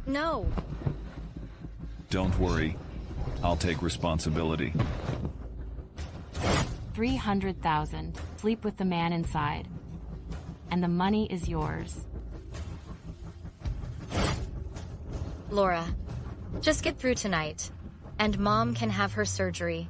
No. Don't worry. I'll take responsibility. 300,000. Sleep with the man inside. And the money is yours. Laura, just get through tonight, and Mom can have her surgery.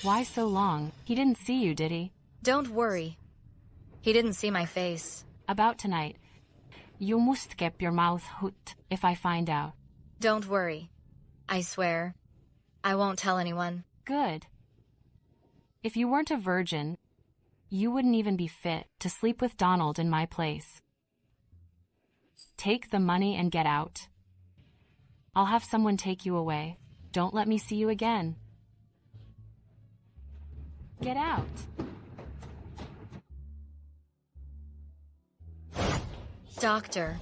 Why so long? He didn't see you, did he? Don't worry. He didn't see my face. About tonight. You must keep your mouth shut if I find out. Don't worry. I swear. I won't tell anyone. Good. If you weren't a virgin, you wouldn't even be fit to sleep with Donald in my place. Take the money and get out. I'll have someone take you away. Don't let me see you again. Get out. Doctor,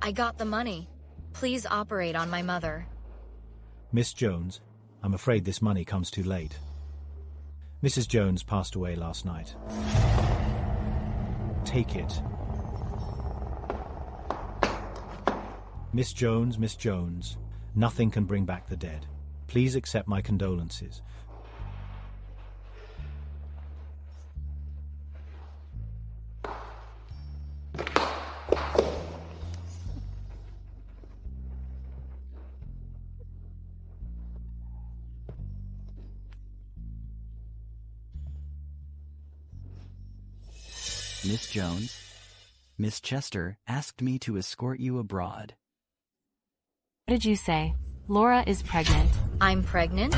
I got the money. Please operate on my mother. Miss Jones, I'm afraid this money comes too late. Mrs. Jones passed away last night. Take it. Miss Jones, nothing can bring back the dead. Please accept my condolences. Miss Jones, Miss Chester asked me to escort you abroad. What did you say? Laura is pregnant. I'm pregnant?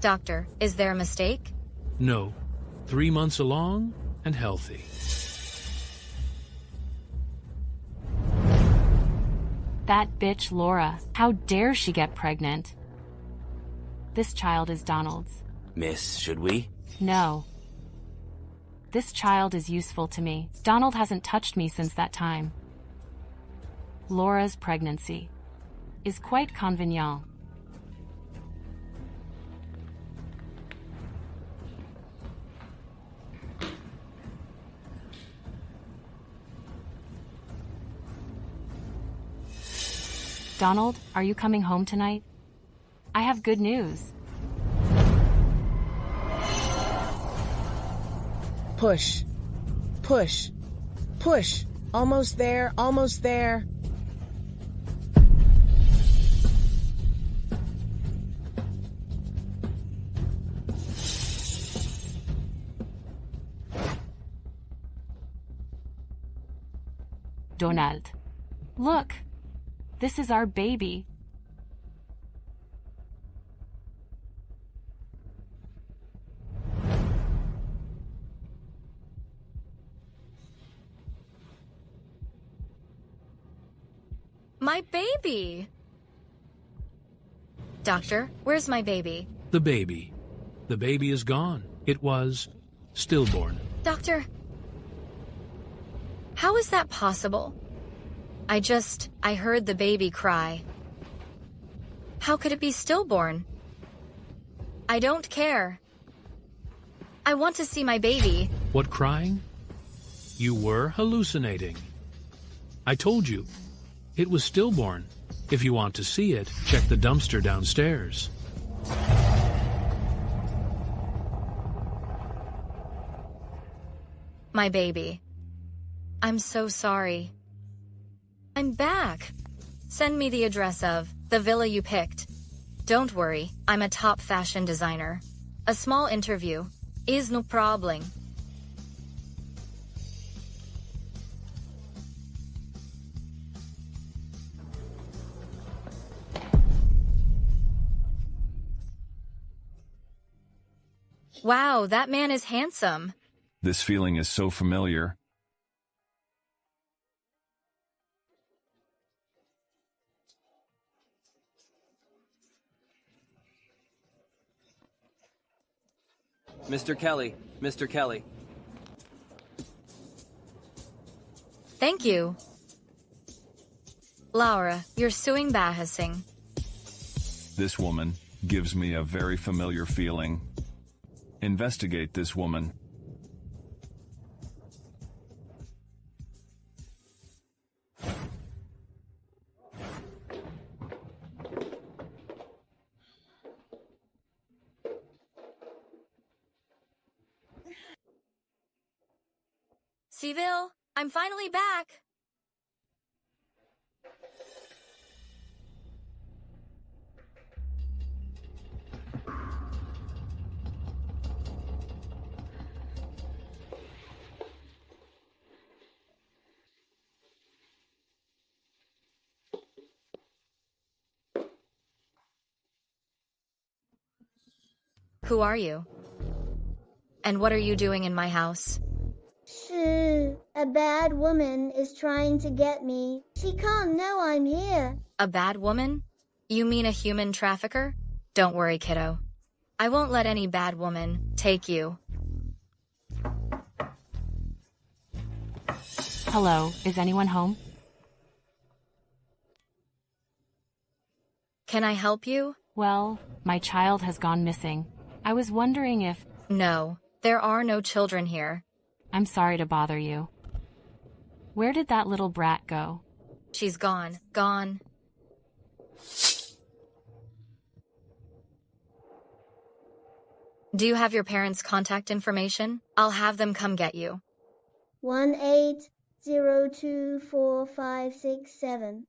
Doctor, is there a mistake? No. 3 months along and healthy. That bitch Laura. How dare she get pregnant? This child is Donald's. Miss, should we? No. This child is useful to me. Donald hasn't touched me since that time. Laura's pregnancy is quite convenient. Donald, are you coming home tonight? I have good news. Push. Push. Push. Almost there. Almost there. Donald. Look. This is our baby. My baby! Doctor, where's my baby? The baby. The baby is gone. It was stillborn. Doctor, how is that possible? I heard the baby cry. How could it be stillborn? I don't care. I want to see my baby. What crying? You were hallucinating. I told you. It was stillborn. If you want to see it, check the dumpster downstairs. My baby. I'm so sorry. I'm back. Send me the address of the villa you picked. Don't worry, I'm a top fashion designer. A small interview is no problem. Wow, that man is handsome. This feeling is so familiar. Mr. Kelly, Mr. Kelly. Thank you. Laura, you're suing Bahasing. This woman gives me a very familiar feeling. Investigate this woman. Seville, I'm finally back. Who are you? And what are you doing in my house? Shoo, a bad woman is trying to get me. She can't know I'm here. A bad woman? You mean a human trafficker? Don't worry, kiddo. I won't let any bad woman take you. Hello, is anyone home? Can I help you? Well, my child has gone missing. I was wondering if... No, there are no children here. I'm sorry to bother you. Where did that little brat go? She's gone. Gone. Do you have your parents' contact information? I'll have them come get you. 18024567.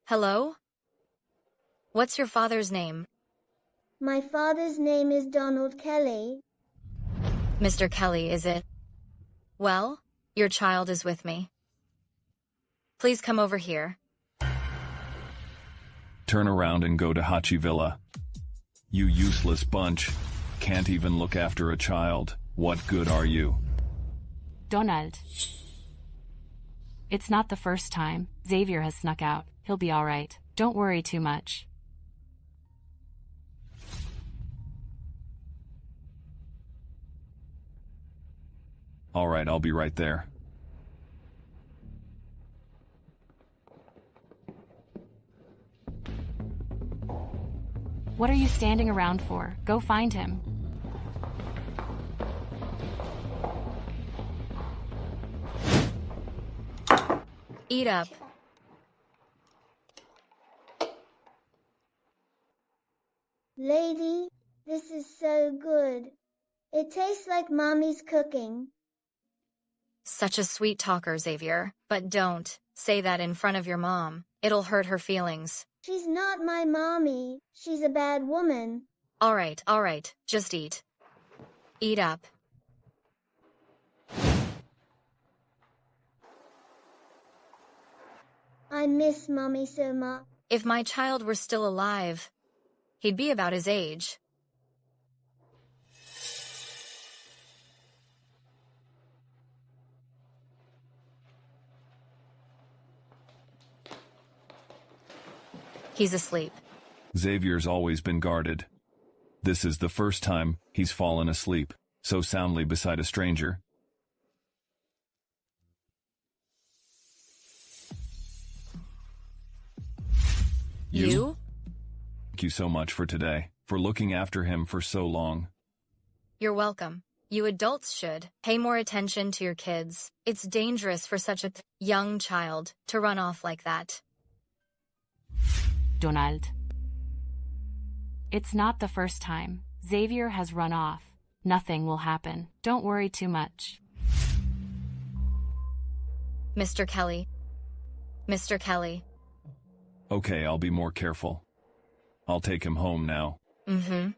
Hello? What's your father's name? My father's name is Donald Kelly. Mr. Kelly, is it? Well, your child is with me. Please come over here. Turn around and go to Hachi Villa. You useless bunch. Can't even look after a child. What good are you? Donald. It's not the first time. Xavier has snuck out. He'll be all right. Don't worry too much. All right, I'll be right there. What are you standing around for? Go find him. Eat up. Lady, this is so good. It tastes like Mommy's cooking. Such a sweet talker, Xavier. But don't say that in front of your mom. It'll hurt her feelings. She's not my mommy. She's a bad woman. All right. Just eat. Eat up. I miss Mommy so much. If my child were still alive, he'd be about his age. He's asleep. Xavier's always been guarded. This is the first time he's fallen asleep so soundly beside a stranger. You? Thank you so much for today, for looking after him for so long. You're welcome. You adults should pay more attention to your kids. It's dangerous for such a young child to run off like that. Donald. It's not the first time. Xavier has run off. Nothing will happen. Don't worry too much. Mr. Kelly. Mr. Kelly. Okay, I'll be more careful. I'll take him home now. Mm-hmm.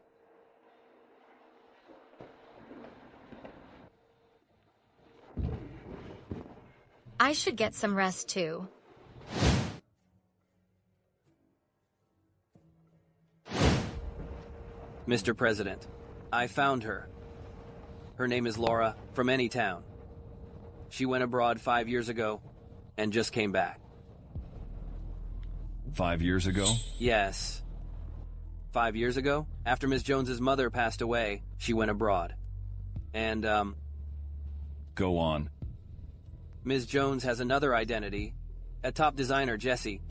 I should get some rest too. Mr. President, I found her. Her name is Laura, from any town. She went abroad 5 years ago and just came back. 5 years ago? Yes. 5 years ago, after Miss Jones's mother passed away, she went abroad. And, Go on. Ms. Jones has another identity, a top designer, Jessie.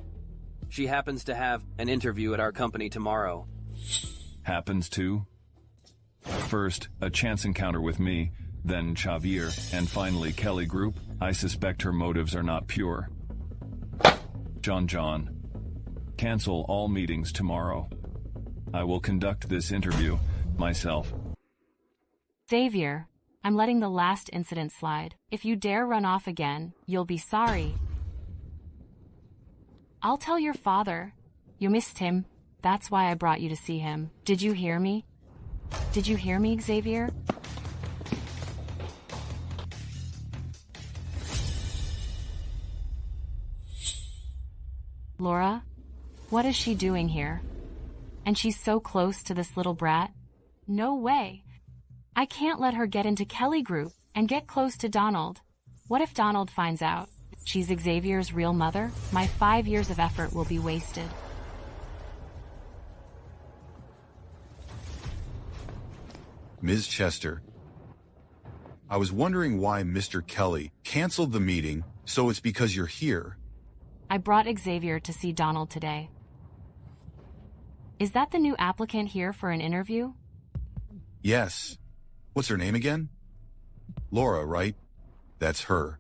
She happens to have an interview at our company tomorrow. Happens to? First, a chance encounter with me, then Xavier, and finally Kelly Group. I suspect her motives are not pure. John. Cancel all meetings tomorrow. I will conduct this interview myself. Xavier, I'm letting the last incident slide. If you dare run off again, you'll be sorry. I'll tell your father. You missed him. That's why I brought you to see him. Did you hear me? Did you hear me, Xavier? Laura? What is she doing here? And she's so close to this little brat? No way. I can't let her get into Kelly Group and get close to Donald. What if Donald finds out she's Xavier's real mother? My 5 years of effort will be wasted. Ms. Chester, I was wondering why Mr. Kelly canceled the meeting, so it's because you're here. I brought Xavier to see Donald today. Is that the new applicant here for an interview? Yes. What's her name again? Laura, right? That's her.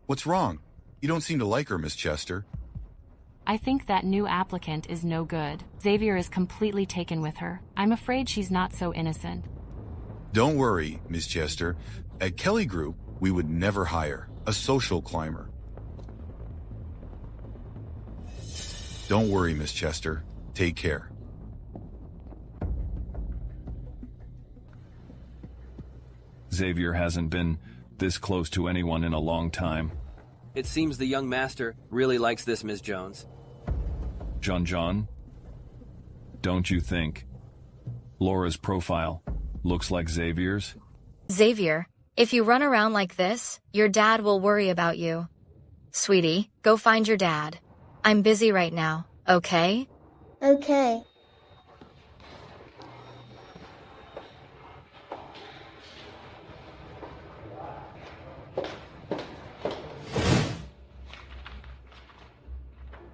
What's wrong? You don't seem to like her, Miss Chester. I think that new applicant is no good. Xavier is completely taken with her. I'm afraid she's not so innocent. Don't worry, Miss Chester. At Kelly Group, we would never hire a social climber. Don't worry, Miss Chester. Take care. Xavier hasn't been this close to anyone in a long time. It seems the young master really likes this Ms. Jones. John? Don't you think Laura's profile looks like Xavier's? Xavier, if you run around like this, your dad will worry about you. Sweetie, go find your dad. I'm busy right now, okay? Okay.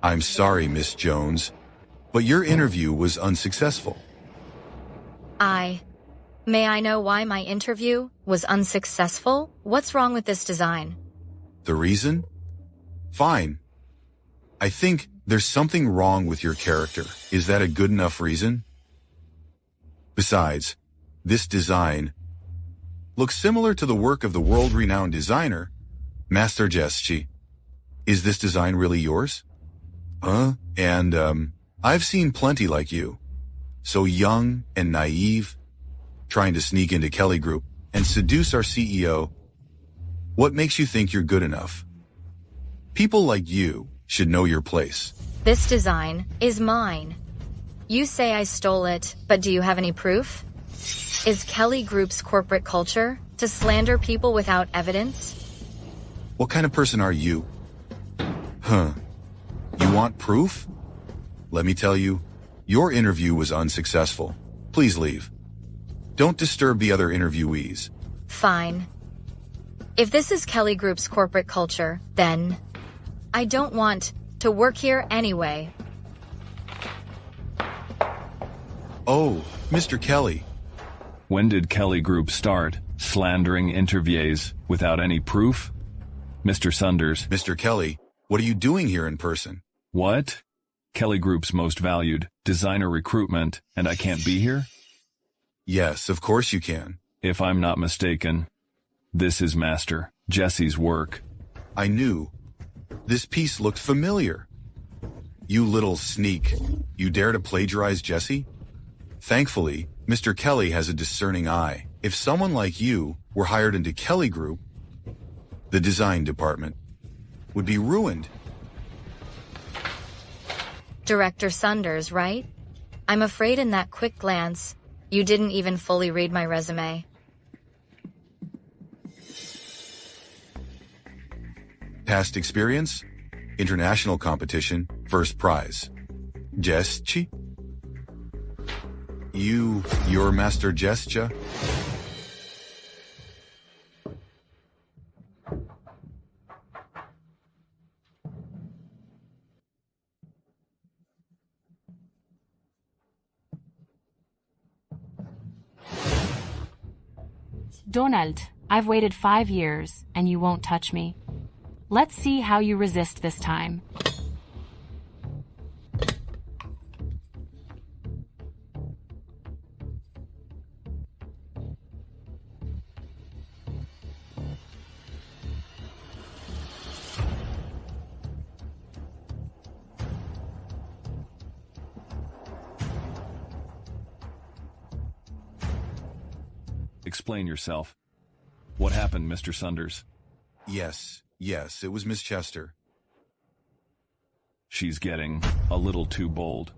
I'm sorry, Miss Jones, but your interview was unsuccessful. May I know why my interview was unsuccessful? What's wrong with this design? The reason? Fine. I think there's something wrong with your character. Is that a good enough reason? Besides, this design looks similar to the work of the world-renowned designer, Master Jeschi. Is this design really yours? I've seen plenty like you. So young and naive, trying to sneak into Kelly Group and seduce our CEO. What makes you think you're good enough? People like you should know your place. This design is mine. You say I stole it, but do you have any proof? Is Kelly Group's corporate culture to slander people without evidence? What kind of person are you? You want proof? Let me tell you, your interview was unsuccessful. Please leave. Don't disturb the other interviewees. Fine. If this is Kelly Group's corporate culture, then I don't want to work here anyway. Oh, Mr. Kelly. When did Kelly Group start slandering interviewees without any proof? Mr. Sunders. Mr. Kelly, what are you doing here in person? What? Kelly Group's most valued designer recruitment, and I can't be here? Yes, of course you can. If I'm not mistaken, this is Master Jesse's work. I knew. This piece looked familiar. You little sneak. You dare to plagiarize Jesse? Thankfully, Mr. Kelly has a discerning eye. If someone like you were hired into Kelly Group, the design department would be ruined. Director Sunders, right? I'm afraid in that quick glance, you didn't even fully read my resume. Past experience? International competition, first prize. Jeschi? You're Master Jescha? Donald, I've waited 5 years, and you won't touch me. Let's see how you resist this time. Explain yourself. What happened, Mr. Sunders? Yes, it was Miss Chester. She's getting a little too bold.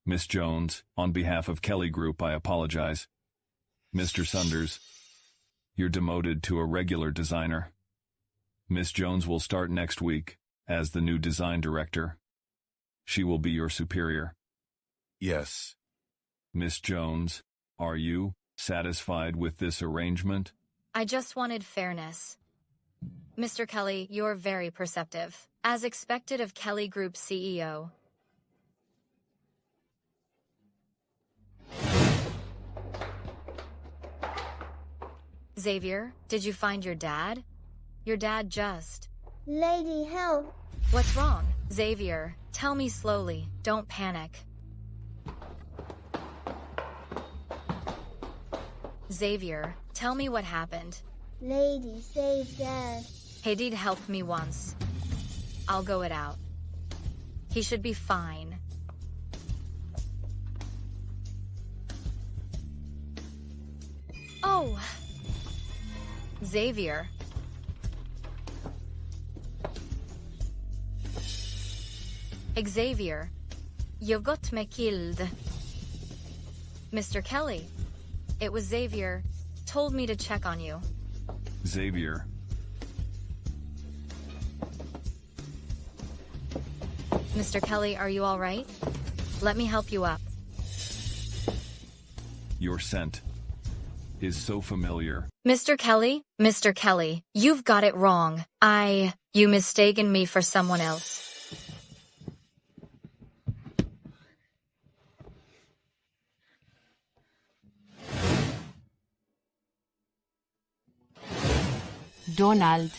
Miss Jones, on behalf of Kelly Group, I apologize. Mr. Sunders, you're demoted to a regular designer. Miss Jones will start next week as the new design director. She will be your superior. Yes. Miss Jones, are you satisfied with this arrangement? I just wanted fairness. Mr. Kelly, you're very perceptive, as expected of Kelly Group CEO. Xavier, did you find your dad? Your dad just... Lady, help. What's wrong? Xavier, tell me slowly, don't panic. Xavier, tell me what happened. Lady, save Dad. He'd helped me once. I'll go it out. He should be fine. Oh! Xavier. Xavier, you've got me killed. Mr. Kelly, it was Xavier. Told me to check on you. Xavier. Mr. Kelly, are you all right? Let me help you up. Your scent is so familiar. Mr. Kelly, you've got it wrong. You mistaken me for someone else. Donald,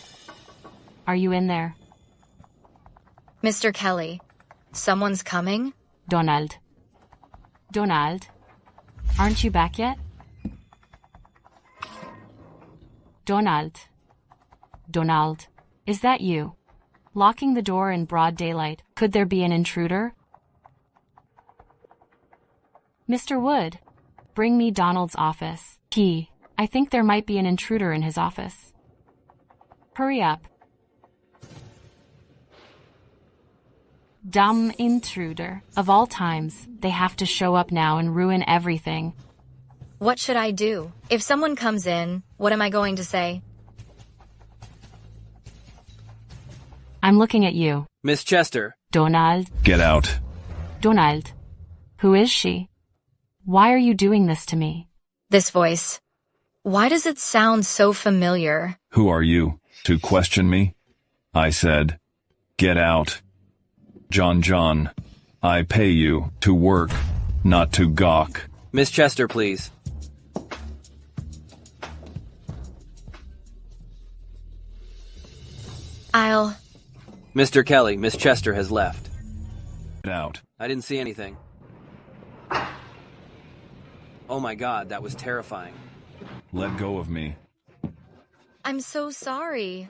are you in there? Mr. Kelly, someone's coming? Donald, aren't you back yet? Donald, is that you? Locking the door in broad daylight, could there be an intruder? Mr. Wood, bring me Donald's office. I think there might be an intruder in his office. Hurry up. Dumb intruder. Of all times, they have to show up now and ruin everything. What should I do? If someone comes in, what am I going to say? I'm looking at you. Miss Chester. Donald. Get out. Donald. Who is she? Why are you doing this to me? This voice. Why does it sound so familiar? Who are you to question me? I said, get out. John, I pay you to work, not to gawk. Miss Chester, please. Mr. Kelly, Miss Chester has left. Get out. I didn't see anything. Oh my God, that was terrifying. Let go of me. I'm so sorry.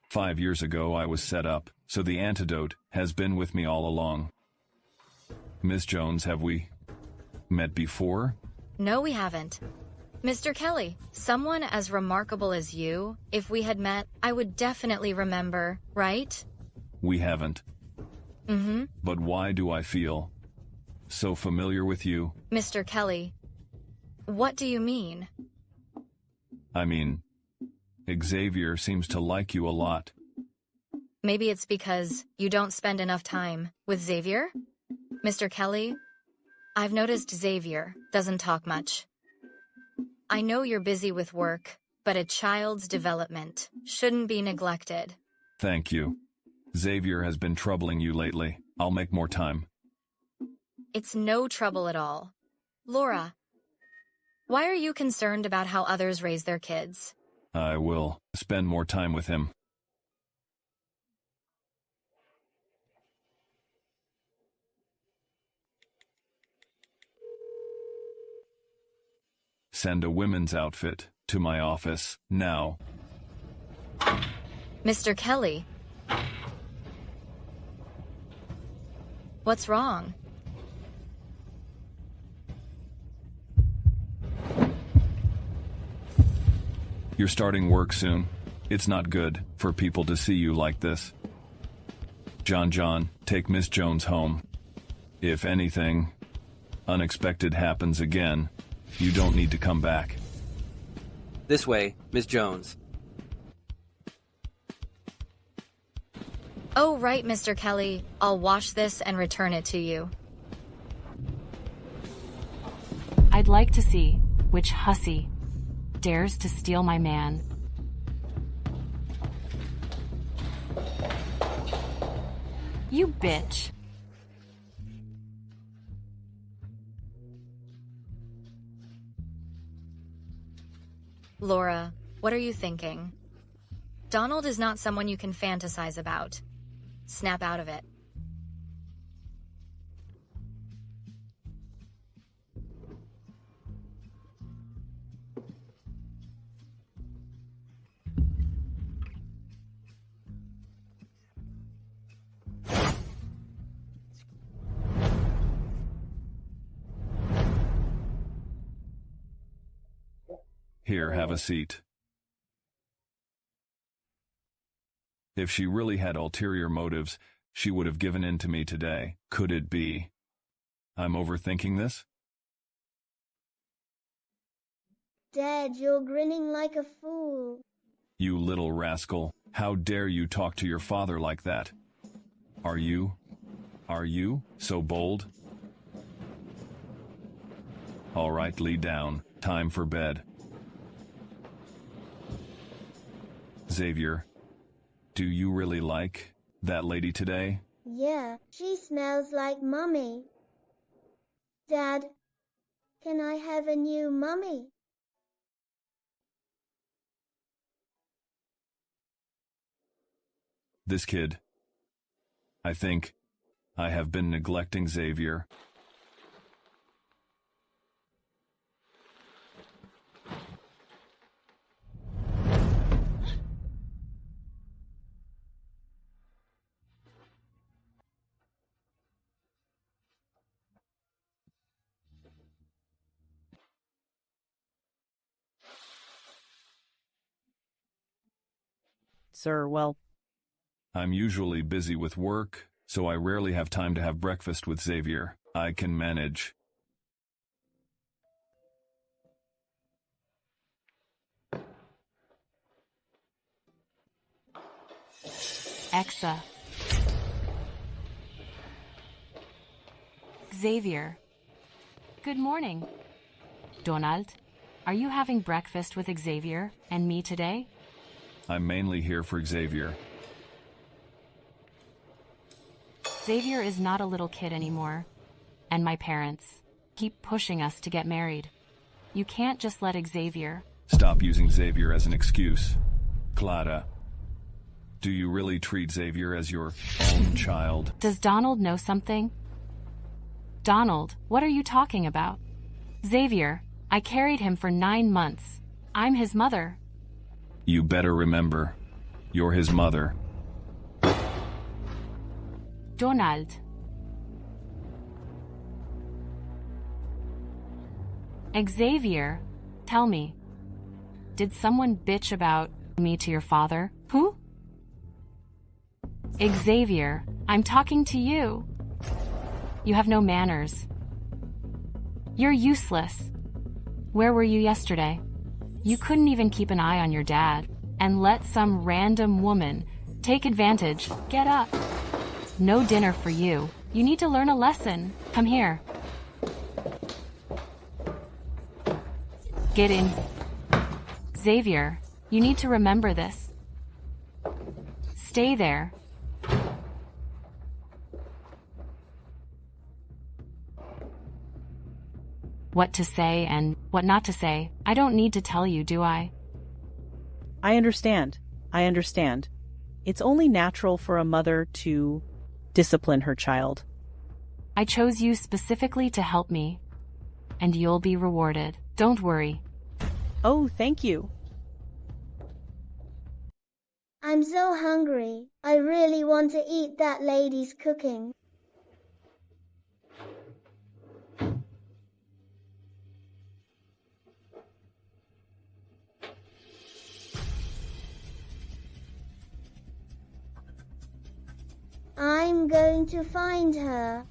"5 years ago I was set up, so the antidote has been with me all along. Miss Jones, have we met before?" No, we haven't. Mr. Kelly, someone as remarkable as you, if we had met, I would definitely remember, right? We haven't. Mm-hmm. But why do I feel so familiar with you? Mr. Kelly, what do you mean? I mean, Xavier seems to like you a lot. Maybe it's because you don't spend enough time with Xavier? Mr. Kelly, I've noticed Xavier doesn't talk much. I know you're busy with work, but a child's development shouldn't be neglected. Thank you. Xavier has been troubling you lately. I'll make more time. It's no trouble at all. Laura, why are you concerned about how others raise their kids? I will spend more time with him. Send a women's outfit to my office now. Mr. Kelly. What's wrong? You're starting work soon. It's not good for people to see you like this. John, take Miss Jones home. If anything unexpected happens again, you don't need to come back. This way, Miss Jones. Oh, right, Mr. Kelly. I'll wash this and return it to you. I'd like to see which hussy dares to steal my man. You bitch. Laura, what are you thinking? Donald is not someone you can fantasize about. Snap out of it. Here, have a seat. If she really had ulterior motives, she would have given in to me today. Could it be? I'm overthinking this? Dad, you're grinning like a fool. You little rascal. How dare you talk to your father like that? Are you so bold? All right, lay down. Time for bed. Xavier, do you really like that lady today? Yeah, she smells like Mommy. Dad, can I have a new Mommy? This kid. I think I have been neglecting Xavier. Sir, well, I'm usually busy with work, so I rarely have time to have breakfast with Xavier. I can manage. Exa. Xavier. Good morning. Donald, are you having breakfast with Xavier and me today? I'm mainly here for Xavier. Xavier is not a little kid anymore, and my parents keep pushing us to get married. You can't just let Xavier... Stop using Xavier as an excuse. Clara, do you really treat Xavier as your own child? Does Donald know something? Donald, what are you talking about? Xavier, I carried him for 9 months. I'm his mother. You better remember, you're his mother. Donald. Xavier, tell me, did someone bitch about me to your father? Who? Xavier, I'm talking to you. You have no manners. You're useless. Where were you yesterday? You couldn't even keep an eye on your dad and let some random woman take advantage. Get up. No dinner for you. You need to learn a lesson. Come here. Get in. Xavier, you need to remember this. Stay there. what to say and what not to say. I don't need to tell you, do I? I understand. I understand. It's only natural for a mother to discipline her child. I chose you specifically to help me, and you'll be rewarded. Don't worry. Oh, thank you. I'm so hungry. I really want to eat that lady's cooking. I'm going to find her.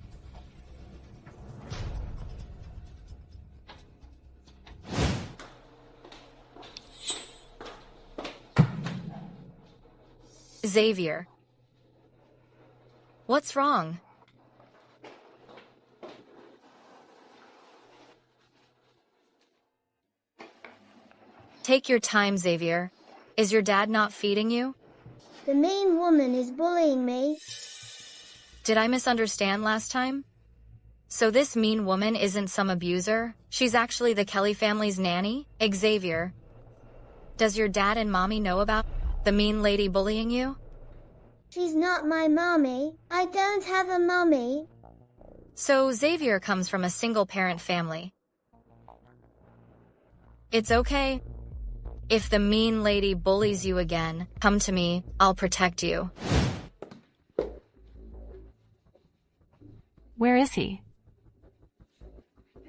Xavier. What's wrong? Take your time, Xavier. Is your dad not feeding you? The mean woman is bullying me. Did I misunderstand last time? So this mean woman isn't some abuser? She's actually the Kelly family's nanny? Xavier. Does your dad and mommy know about the mean lady bullying you? She's not my mommy. I don't have a mommy. So Xavier comes from a single-parent family. It's okay. If the mean lady bullies you again, come to me, I'll protect you. Where is he?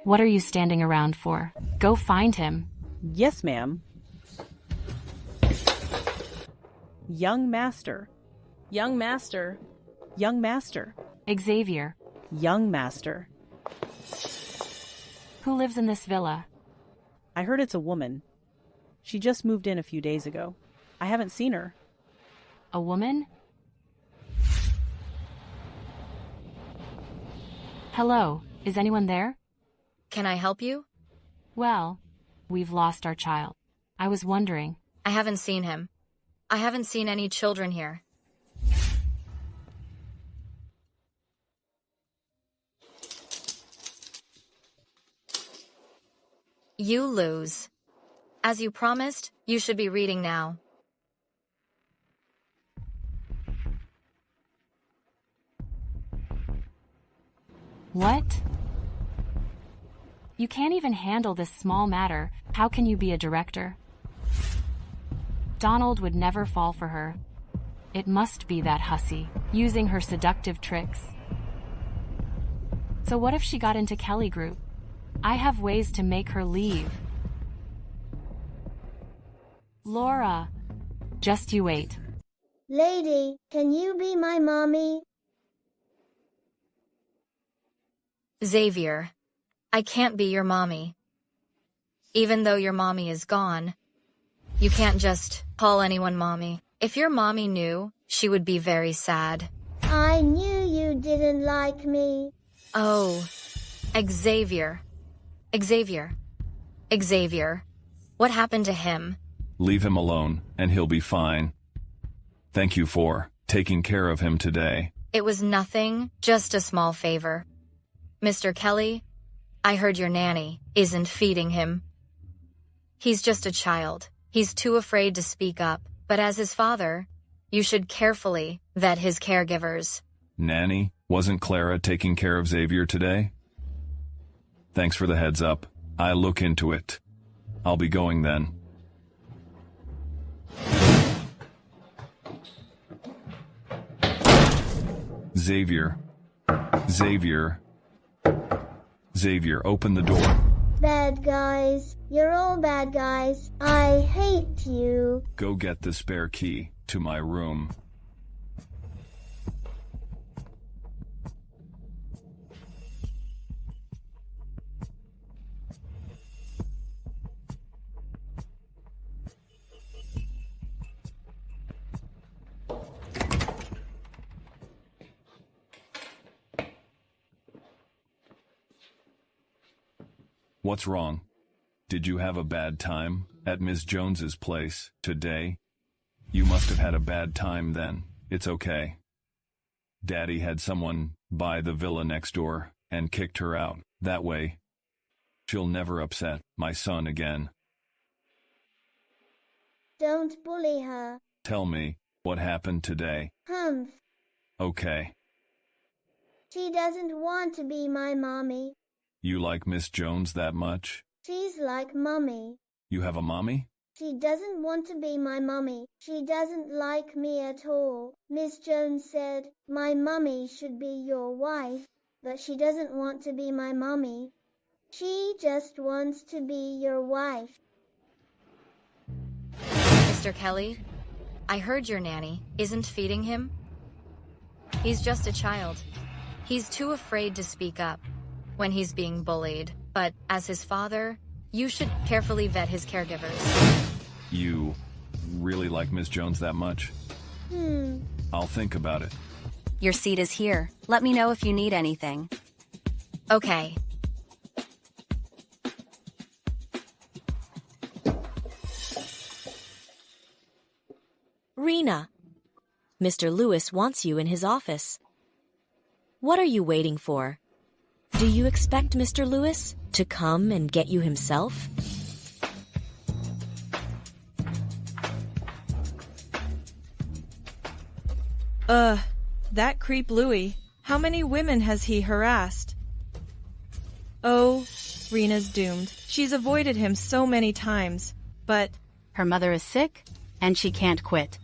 What are you standing around for? Go find him. Yes, ma'am. Young master. Young master. Young master. Xavier. Young master. Who lives in this villa? I heard it's a woman. She just moved in a few days ago. I haven't seen her. A woman? Hello, is anyone there? Can I help you? Well, we've lost our child. I was wondering. I haven't seen him. I haven't seen any children here. You lose. As you promised, you should be reading now. What? You can't even handle this small matter. How can you be a director? Donald would never fall for her. It must be that hussy, using her seductive tricks. So what if she got into Kelly Group? I have ways to make her leave. Laura, just you wait. Lady, can you be my mommy? Xavier, I can't be your mommy. Even though your mommy is gone, you can't just call anyone mommy. If your mommy knew, she would be very sad. I knew you didn't like me. Oh, Xavier. Xavier. Xavier. What happened to him? Leave him alone, and he'll be fine. Thank you for taking care of him today. It was nothing, just a small favor. Mr. Kelly, I heard your nanny isn't feeding him. He's just a child. He's too afraid to speak up, but as his father, you should carefully vet his caregivers. Nanny, wasn't Clara taking care of Xavier today? Thanks for the heads up. I'll look into it. I'll be going then. Xavier. Xavier. Xavier, open the door. Bad guys. You're all bad guys. I hate you. Go get the spare key to my room. What's wrong? Did you have a bad time at Ms. Jones's place today? You must have had a bad time then. It's okay. Daddy had someone buy the villa next door and kicked her out. That way, She'll never upset my son again. Don't bully her. Tell me, what happened today? Humph. Okay. She doesn't want to be my mommy. You like Miss Jones that much? She's like mommy. You have a mommy? She doesn't want to be my mommy. She doesn't like me at all. Miss Jones said, my mommy should be your wife, but she doesn't want to be my mommy. She just wants to be your wife. Mr. Kelly, I heard your nanny isn't feeding him. He's just a child. He's too afraid to speak up when he's being bullied, but as his father, you should carefully vet his caregivers. You really like Miss Jones that much? I'll think about it. Your seat is here. Let me know if you need anything. Okay. Rena, Mr. Lewis wants you in his office. What are you waiting for? Do you expect Mr. Lewis to come and get you himself? That creep Louis. How many women has he harassed? Oh, Rena's doomed. She's avoided him so many times, but... Her mother is sick, and she can't quit.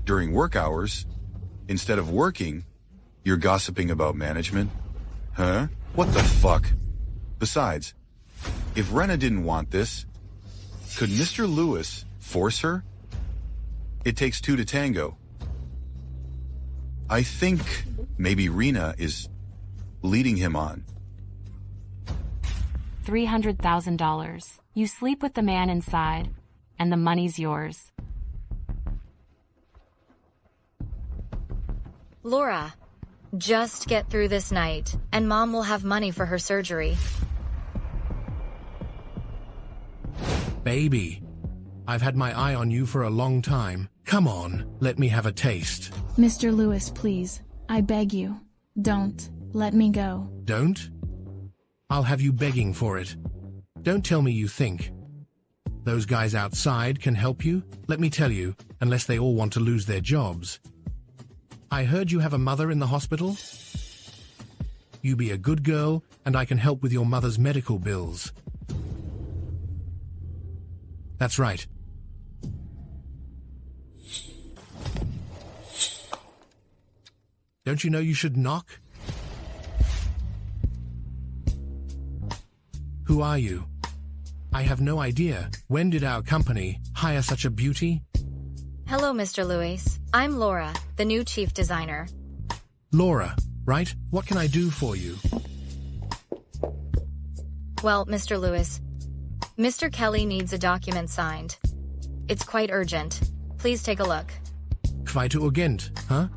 During work hours, instead of working, you're gossiping about management? Huh? What the fuck? Besides, if Rena didn't want this, could Mr. Lewis force her? It takes two to tango. I think maybe Rena is leading him on. $300,000. You sleep with the man inside, and the money's yours. Laura, just get through this night, and Mom will have money for her surgery. Baby, I've had my eye on you for a long time. Come on, let me have a taste. Mr. Lewis, please. I beg you. Don't. Let me go. Don't? I'll have you begging for it. Don't tell me you think. Those guys outside can help you? Let me tell you, unless they all want to lose their jobs. I heard you have a mother in the hospital? You be a good girl, and I can help with your mother's medical bills. That's right. Don't you know you should knock? Who are you? I have no idea. When did our company hire such a beauty? Hello, Mr. Lewis. I'm Laura, the new chief designer. Laura, right? What can I do for you? Well, Mr. Lewis, Mr. Kelly needs a document signed. It's quite urgent. Please take a look. Quite urgent, huh?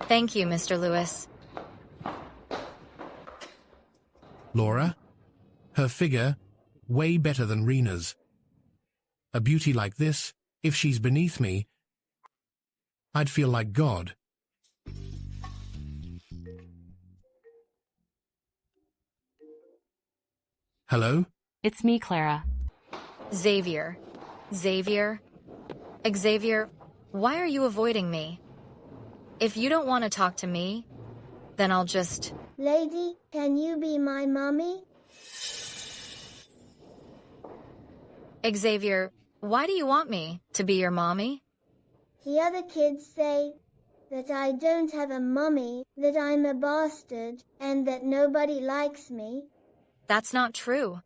Thank you, Mr. Lewis. Laura, her figure, way better than Rena's. A beauty like this, if she's beneath me, I'd feel like God. Hello? It's me, Clara. Xavier. Xavier? Xavier, why are you avoiding me? If you don't want to talk to me, then I'll just... Lady, can you be my mommy? Xavier, why do you want me to be your mommy? The other kids say that I don't have a mommy, that I'm a bastard, and that nobody likes me. That's not true.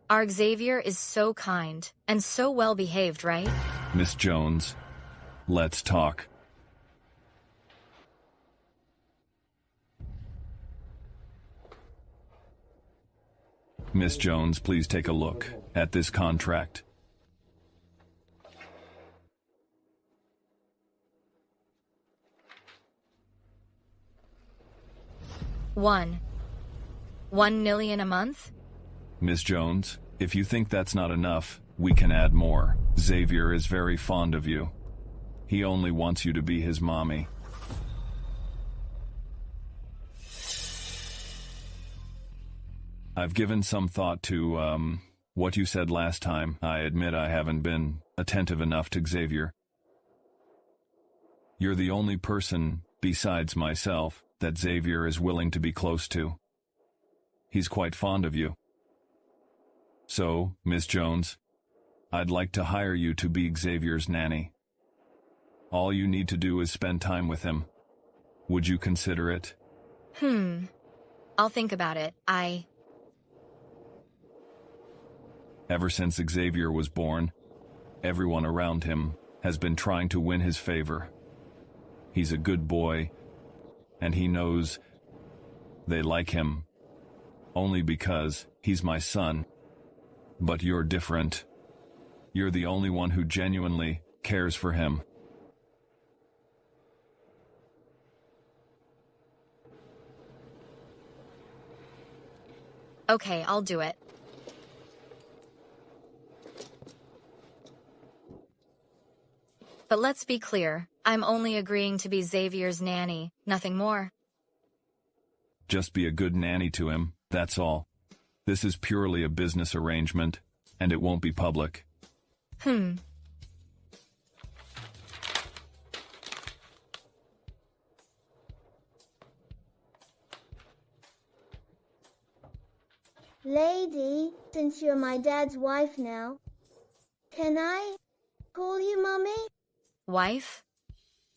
Our Xavier is so kind and so well behaved, right? Miss Jones, let's talk. Miss Jones, please take a look at this contract. $1 million a month? Miss Jones, if you think that's not enough, We can add more. Xavier is very fond of you. He only wants you to be his mommy. I've given some thought to, what you said last time. I admit I haven't been attentive enough to Xavier. You're the only person, besides myself, that Xavier is willing to be close to. He's quite fond of you. So, Miss Jones, I'd like to hire you to be Xavier's nanny. All you need to do is spend time with him. Would you consider it? I'll think about it. Ever since Xavier was born, everyone around him has been trying to win his favor. He's a good boy, and he knows they like him only because he's my son. But you're different. You're the only one who genuinely cares for him. Okay, I'll do it. But let's be clear, I'm only agreeing to be Xavier's nanny, nothing more. Just be a good nanny to him, that's all. This is purely a business arrangement, and it won't be public. Lady, since you're my dad's wife now, can I call you Mommy? Wife?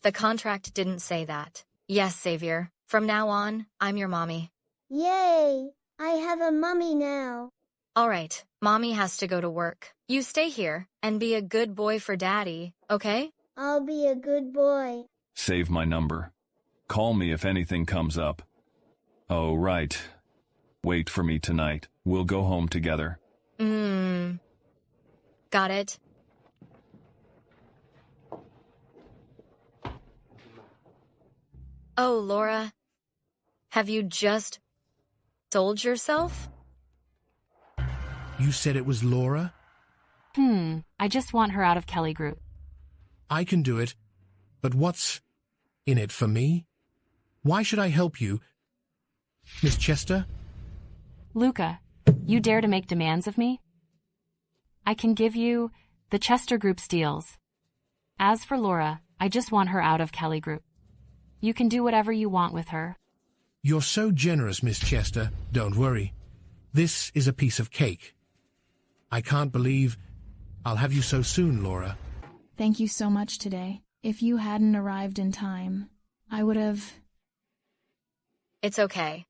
The contract didn't say that. Yes, Xavier. From now on, I'm your mommy. Yay! I have a mummy now. All right, Mommy has to go to work. You stay here and be a good boy for Daddy, okay? I'll be a good boy. Save my number. Call me if anything comes up. Oh, right. Wait for me tonight. We'll go home together. Got it. Oh, Laura. Have you just sold yourself? You said it was Laura? I just want her out of Kelly Group. I can do it, but what's in it for me? Why should I help you? Miss Chester? Luca, you dare to make demands of me? I can give you the Chester Group's deals. As for Laura, I just want her out of Kelly Group. You can do whatever you want with her. You're so generous, Miss Chester. Don't worry. This is a piece of cake. I can't believe I'll have you so soon, Laura. Thank you so much today. If you hadn't arrived in time, I would have... It's okay.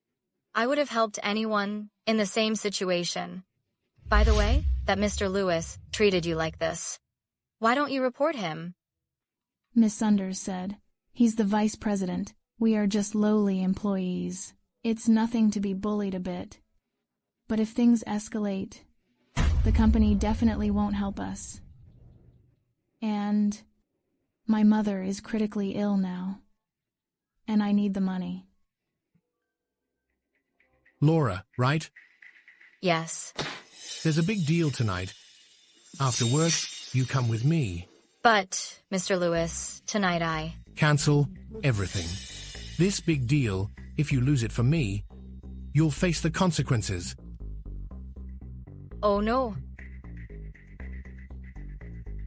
I would have helped anyone in the same situation. By the way, that Mr. Lewis treated you like this. Why don't you report him? Miss Sunders said, he's the vice president. We are just lowly employees. It's nothing to be bullied a bit. But if things escalate, the company definitely won't help us. And my mother is critically ill now, and I need the money. Laura, right? Yes. There's a big deal tonight. After work, you come with me. But, Mr. Lewis, tonight I... Cancel everything. This big deal, if you lose it for me, you'll face the consequences. Oh no.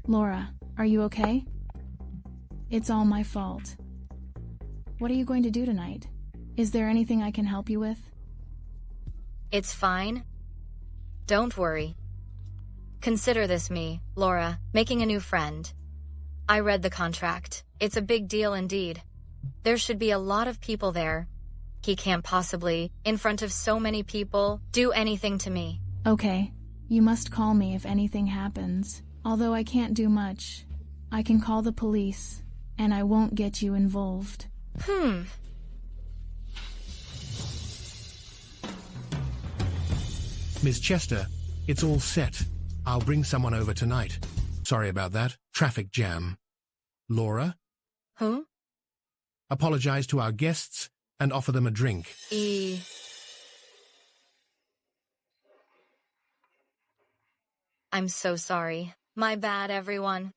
Laura, are you okay? It's all my fault. What are you going to do tonight? Is there anything I can help you with? It's fine. Don't worry. Consider this me, Laura, making a new friend. I read the contract. It's a big deal indeed. There should be a lot of people there. He can't possibly, in front of so many people, do anything to me. Okay. You must call me if anything happens. Although I can't do much. I can call the police, and I won't get you involved. Miss Chester, it's all set. I'll bring someone over tonight. Sorry about that. Traffic jam. Laura? Who? Apologize to our guests and offer them a drink. I'm so sorry. My bad, everyone.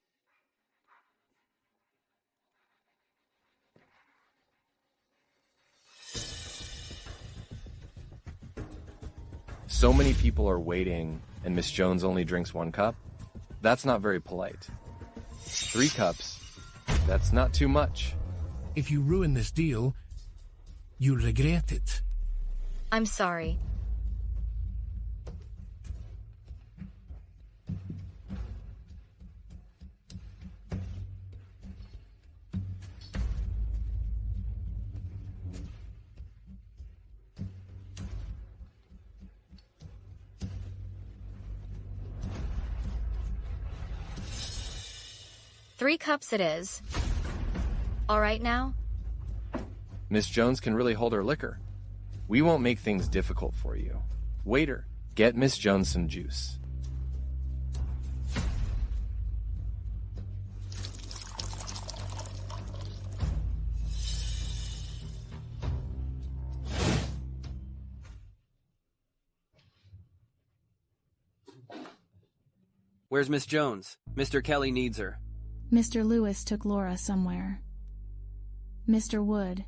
So many people are waiting, and Miss Jones only drinks 1 cup? That's not very polite. 3 cups? That's not too much. If you ruin this deal, you'll regret it. I'm sorry. Three cups it is. All right now? Miss Jones can really hold her liquor. We won't make things difficult for you. Waiter, get Miss Jones some juice. Where's Miss Jones? Mr. Kelly needs her. Mr. Lewis took Laura somewhere. Mr. Wood,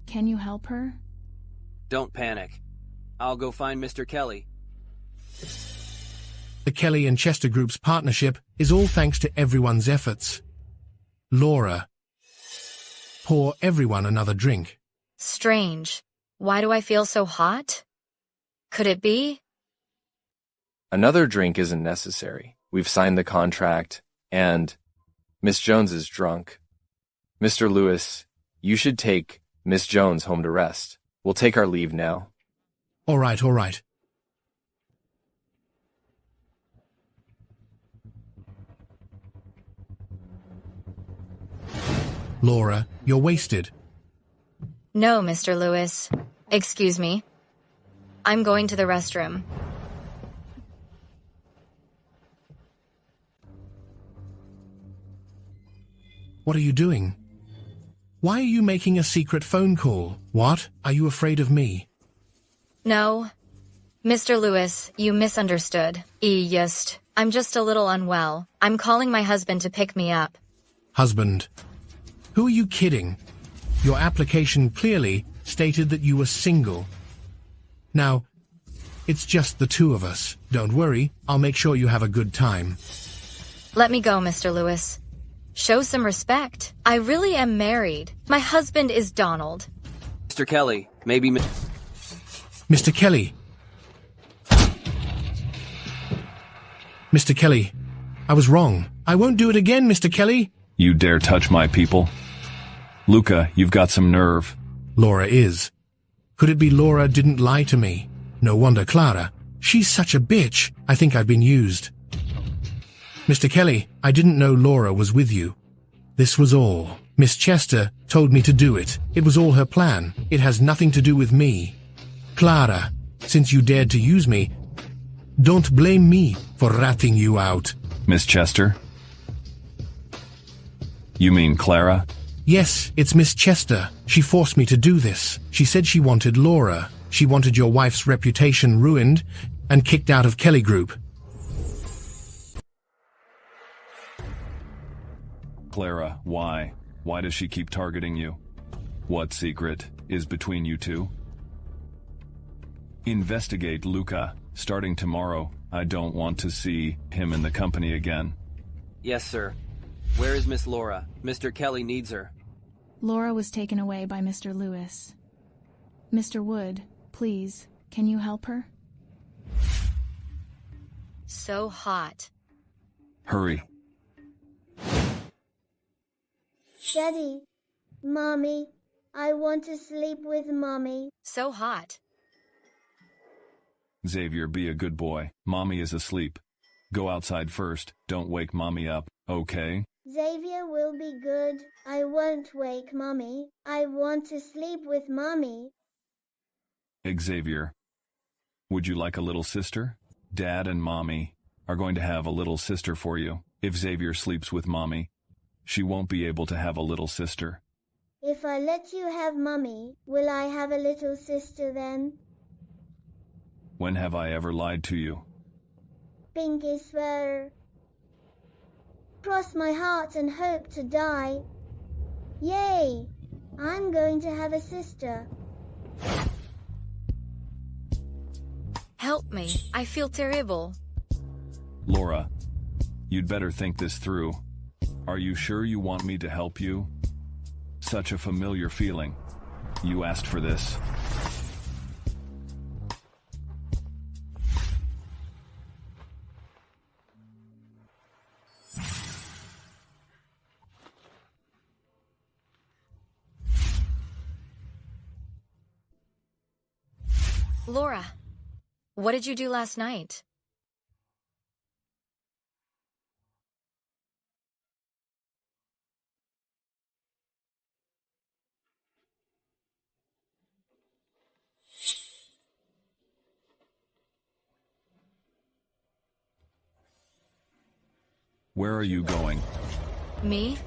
can you help her? Don't panic. I'll go find Mr. Kelly. The Kelly and Chester Group's partnership is all thanks to everyone's efforts. Laura, pour everyone another drink. Strange. Why do I feel so hot? Could it be? Another drink isn't necessary. We've signed the contract, and Miss Jones is drunk. Mr. Lewis, you should take Miss Jones home to rest. We'll take our leave now. All right, all right. Laura, you're wasted. No, Mr. Lewis. Excuse me. I'm going to the restroom. What are you doing? Why are you making a secret phone call? What? Are you afraid of me? No. Mr. Lewis, you misunderstood. I'm just a little unwell. I'm calling my husband to pick me up. Husband? Who are you kidding? Your application clearly stated that you were single. Now, it's just the two of us. Don't worry, I'll make sure you have a good time. Let me go, Mr. Lewis. Show some respect. I really am married. My husband is Donald. Mr. Kelly, maybe... Mr. Kelly. Mr. Kelly, I was wrong. I won't do it again, Mr. Kelly. You dare touch my people? Luca, you've got some nerve. Laura is. Could it be Laura didn't lie to me? No wonder Clara. She's such a bitch. I think I've been used. Mr. Kelly, I didn't know Laura was with you. This was all. Miss Chester told me to do it. It was all her plan. It has nothing to do with me. Clara, since you dared to use me, don't blame me for ratting you out. Miss Chester? You mean Clara? Yes, it's Miss Chester. She forced me to do this. She said she wanted Laura. She wanted your wife's reputation ruined and kicked out of Kelly Group. Clara, why? Why does she keep targeting you? What secret is between you two? Investigate Luca. Starting tomorrow, I don't want to see him in the company again. Yes, sir. Where is Miss Laura? Mr. Kelly needs her. Laura was taken away by Mr. Lewis. Mr. Wood, please, can you help her? So hot. Hurry. Daddy, Mommy, I want to sleep with Mommy. So hot. Xavier, be a good boy. Mommy is asleep. Go outside first. Don't wake Mommy up, okay? Xavier will be good. I won't wake Mommy. I want to sleep with Mommy. Xavier, would you like a little sister? Dad and Mommy are going to have a little sister for you. If Xavier sleeps with Mommy, she won't be able to have a little sister. If I let you have Mommy, will I have a little sister then? When have I ever lied to you? Pink is where. Cross my heart and hope to die. Yay! I'm going to have a sister. Help me, I feel terrible. Laura, you'd better think this through. Are you sure you want me to help you? Such a familiar feeling. You asked for this. Laura, what did you do last night? Where are you going? Me?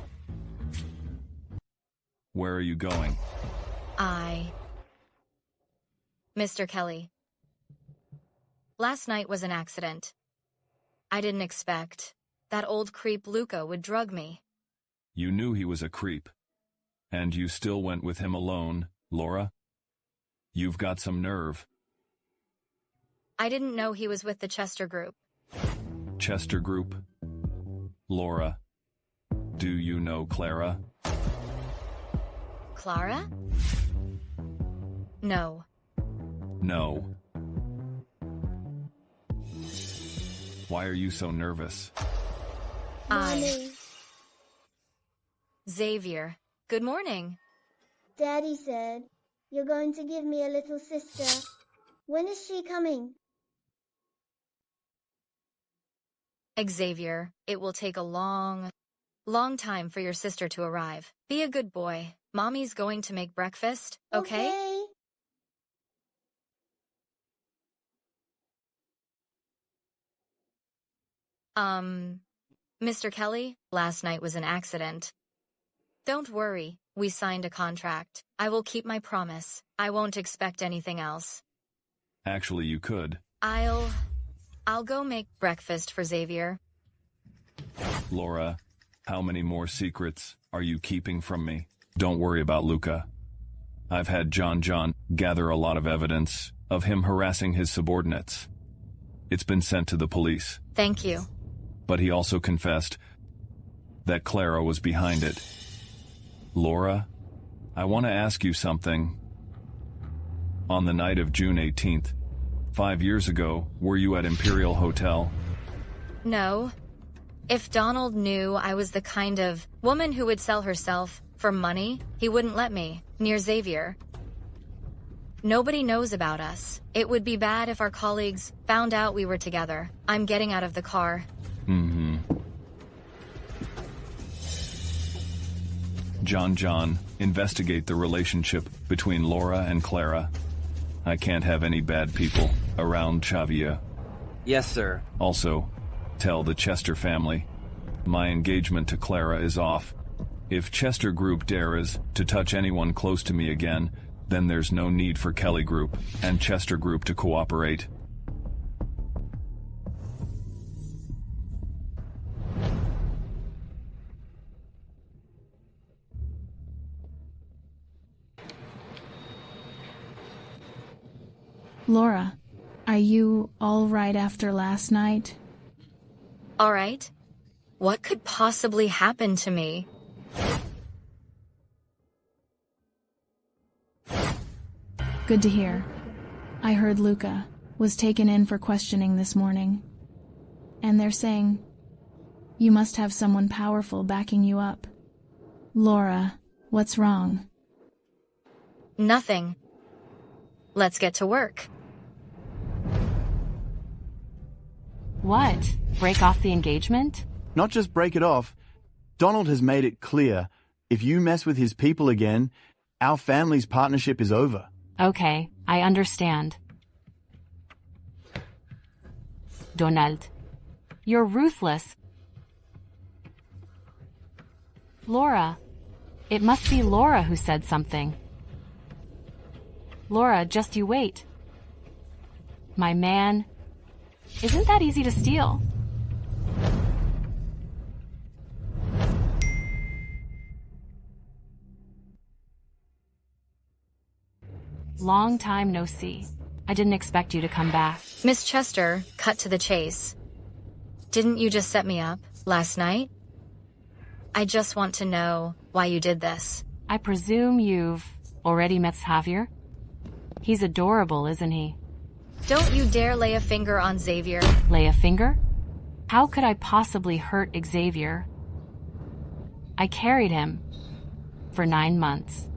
Where are you going? Mr. Kelly. Last night was an accident. I didn't expect that old creep Luca would drug me. You knew he was a creep. And you still went with him alone, Laura? You've got some nerve. I didn't know he was with the Chester group. Chester group? Laura, do you know Clara? Clara? No. No. Why are you so nervous? Mommy. Xavier, good morning. Daddy said, you're going to give me a little sister. When is she coming? Xavier, it will take a long time for your sister to arrive. Be a good boy. Mommy's going to make breakfast, okay? Mr. Kelly, last night was an accident. Don't worry, we signed a contract. I will keep my promise. I won't expect anything else. Actually, you could. I'll go make breakfast for Xavier. Laura, how many more secrets are you keeping from me? Don't worry about Luca. I've had John gather a lot of evidence of him harassing his subordinates. It's been sent to the police. Thank you. But he also confessed that Clara was behind it. Laura, I want to ask you something. On the night of June 18th, 5 years ago, were you at Imperial Hotel? No. If Donald knew I was the kind of woman who would sell herself for money, he wouldn't let me near Xavier. Nobody knows about us. It would be bad if our colleagues found out we were together. I'm getting out of the car. John, investigate the relationship between Laura and Clara. I can't have any bad people around Xavier. Yes, sir. Also, tell the Chester family my engagement to Clara is off. If Chester Group dares to touch anyone close to me again, then there's no need for Kelly Group and Chester Group to cooperate. Laura, are you all right after last night? All right. What could possibly happen to me? Good to hear. I heard Luca was taken in for questioning this morning. And they're saying you must have someone powerful backing you up. Laura, what's wrong? Nothing. Let's get to work. What? Break off the engagement? Not just break it off. Donald has made it clear, if you mess with his people again, our family's partnership is over. Okay, I understand. Donald, you're ruthless. Laura, it must be Laura who said something. Laura, just you wait. My man, Isn't that easy to steal? Long time no see. I didn't expect you to come back. Miss Chester, cut to the chase. Didn't you just set me up last night? I just want to know why you did this. I presume you've already met Javier? He's adorable, isn't he? Don't you dare lay a finger on Xavier. Lay a finger? How could I possibly hurt Xavier? I carried him for 9 months.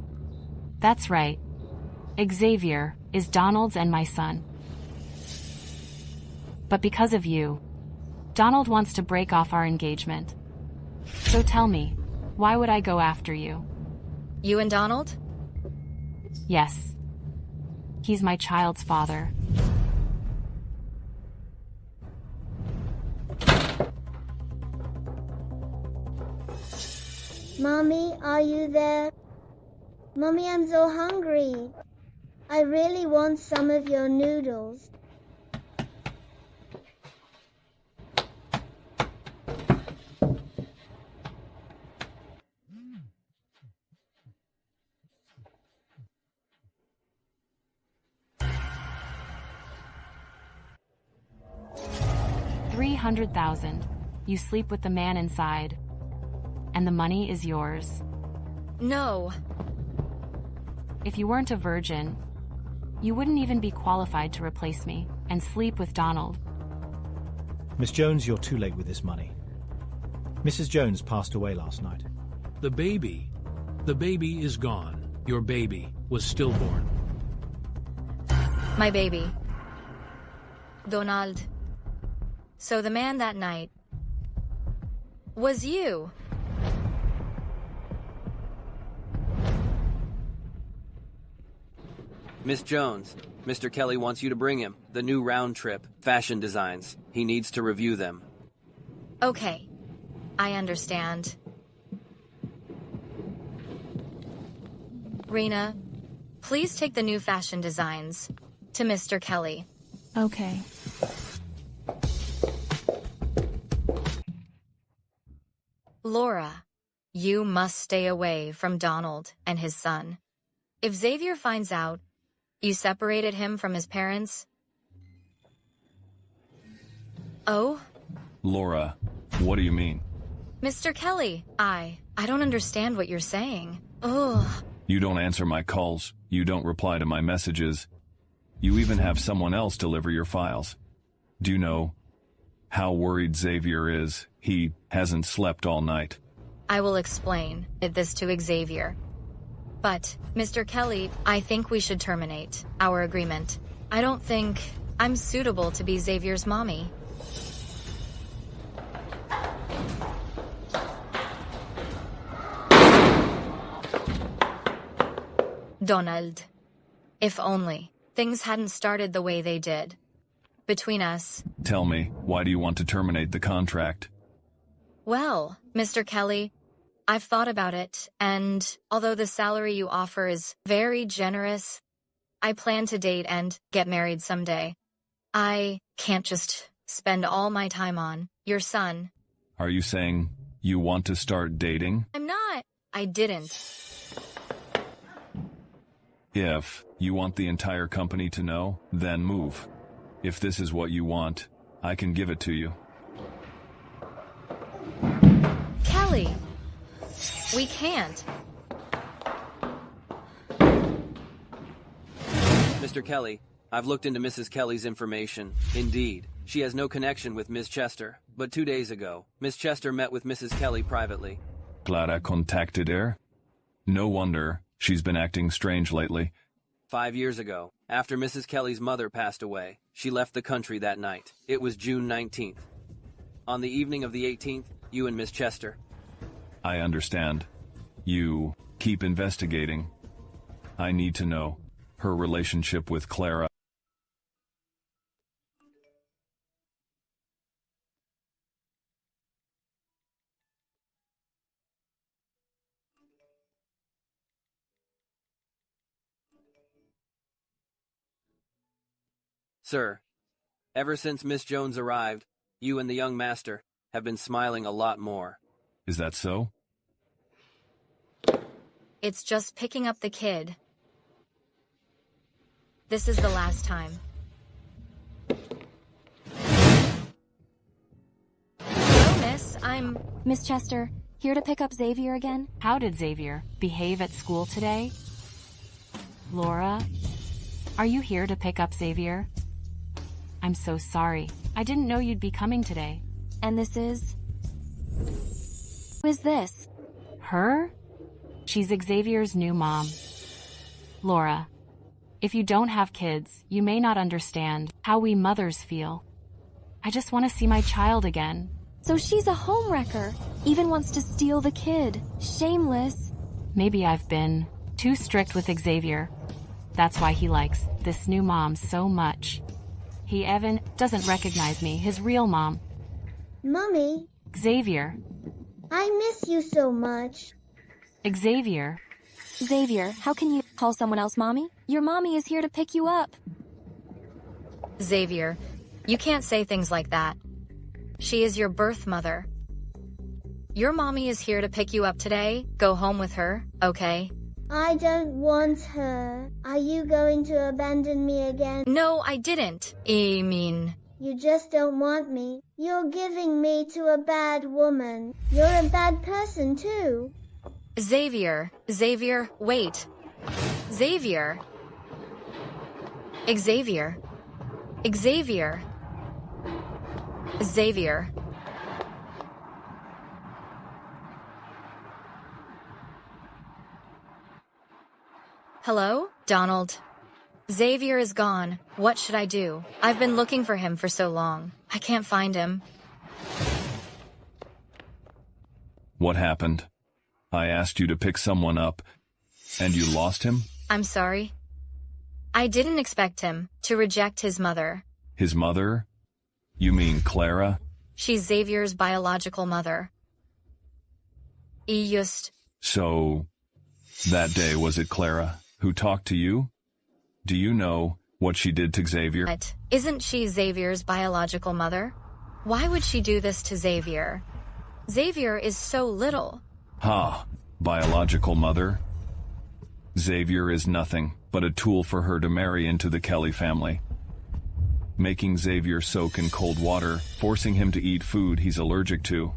That's right. Xavier is Donald's and my son. But because of you, Donald wants to break off our engagement. So tell me, why would I go after you? You and Donald? Yes. He's my child's father. Mommy, are you there? Mommy, I'm so hungry. I really want some of your noodles. $300,000. You sleep with the man inside, and the money is yours. No. If you weren't a virgin, you wouldn't even be qualified to replace me and sleep with Donald. Miss Jones, you're too late with this money. Mrs. Jones passed away last night. The baby is gone. Your baby was stillborn. My baby. Donald. So the man that night was you. Miss Jones, Mr. Kelly wants you to bring him the new round trip fashion designs. He needs to review them. Okay. I understand. Rena, please take the new fashion designs to Mr. Kelly. Okay. Laura, you must stay away from Donald and his son. If Xavier finds out you separated him from his parents... Oh? Laura, what do you mean? Mr. Kelly, I don't understand what you're saying. Ugh. You don't answer my calls. You don't reply to my messages. You even have someone else deliver your files. Do you know how worried Xavier is? He hasn't slept all night. I will explain this to Xavier. But, Mr. Kelly, I think we should terminate our agreement. I don't think I'm suitable to be Xavier's mommy. Donald. If only things hadn't started the way they did. Between us. Tell me, why do you want to terminate the contract? Well, Mr. Kelly, I've thought about it, and although the salary you offer is very generous, I plan to date and get married someday. I can't just spend all my time on your son. Are you saying you want to start dating? I'm not. I didn't. If you want the entire company to know, then move. If this is what you want, I can give it to you. Kelly, we can't. Mr. Kelly, I've looked into Mrs. Kelly's information. Indeed, she has no connection with Miss Chester. But 2 days ago, Miss Chester met with Mrs. Kelly privately. Clara contacted her? No wonder she's been acting strange lately. 5 years ago, after Mrs. Kelly's mother passed away, she left the country that night. It was June 19th. On the evening of the 18th, you and Miss Chester. I understand. You keep investigating. I need to know her relationship with Clara. Sir, Ever since Miss Jones arrived, you and the young master have been smiling a lot more. Is that so? It's just picking up the kid. This is the last time. Hello, miss. Miss Chester, here to pick up Xavier again? How did Xavier behave at school today? Laura, are you here to pick up Xavier? I'm so sorry. I didn't know you'd be coming today. And this is? Who is this? Her? She's Xavier's new mom. Laura, if you don't have kids, you may not understand how we mothers feel. I just want to see my child again. So she's a homewrecker, even wants to steal the kid. Shameless. Maybe I've been too strict with Xavier. That's why he likes this new mom so much. He even doesn't recognize me, his real mom. Mommy. Xavier. I miss you so much. Xavier. Xavier, how can you call someone else mommy? Your mommy is here to pick you up. Xavier, you can't say things like that. She is your birth mother. Your mommy is here to pick you up today. Go home with her, okay? I don't want her. Are you going to abandon me again? No, I didn't. You just don't want me. You're giving me to a bad woman. You're a bad person too. Xavier, wait. Xavier. Hello, Donald. Xavier is gone. What should I do? I've been looking for him for so long. I can't find him. What happened? I asked you to pick someone up, and you lost him? I'm sorry. I didn't expect him to reject his mother. His mother? You mean Clara? She's Xavier's biological mother. So, that day was it Clara who talked to you? Do you know what she did to Xavier? But isn't she Xavier's biological mother? Why would she do this to Xavier? Xavier is so little. Biological mother? Xavier is nothing but a tool for her to marry into the Kelly family. Making Xavier soak in cold water, forcing him to eat food he's allergic to.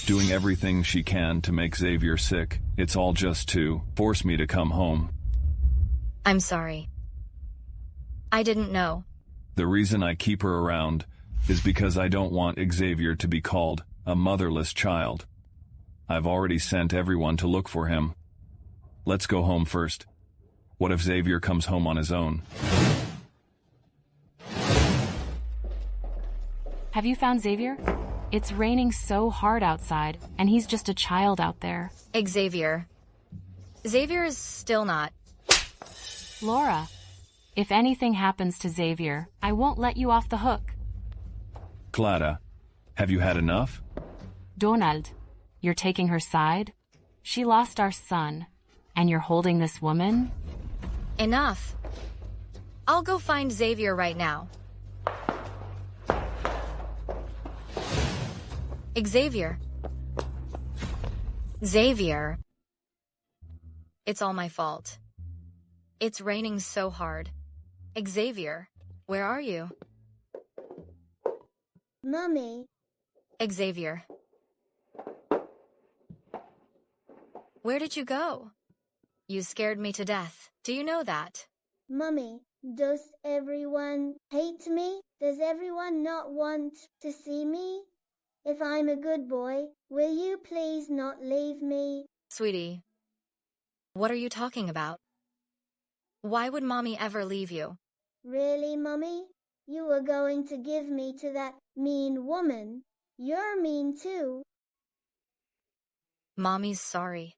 Doing everything she can to make Xavier sick. It's all just to force me to come home. I'm sorry. I didn't know. The reason I keep her around is because I don't want Xavier to be called a motherless child. I've already sent everyone to look for him. Let's go home first. What if Xavier comes home on his own? Have you found Xavier? It's raining so hard outside, and he's just a child out there. Xavier is still not. Laura, if anything happens to Xavier, I won't let you off the hook. Clara, have you had enough? Donald, you're taking her side? She lost our son, and you're holding this woman? Enough. I'll go find Xavier right now. Xavier. It's all my fault. It's raining so hard. Xavier, where are you? Mommy. Xavier. Where did you go? You scared me to death. Do you know that? Mommy, does everyone hate me? Does everyone not want to see me? If I'm a good boy, will you please not leave me? Sweetie, what are you talking about? Why would Mommy ever leave you? Really, Mommy? You were going to give me to that mean woman. You're mean too. Mommy's sorry.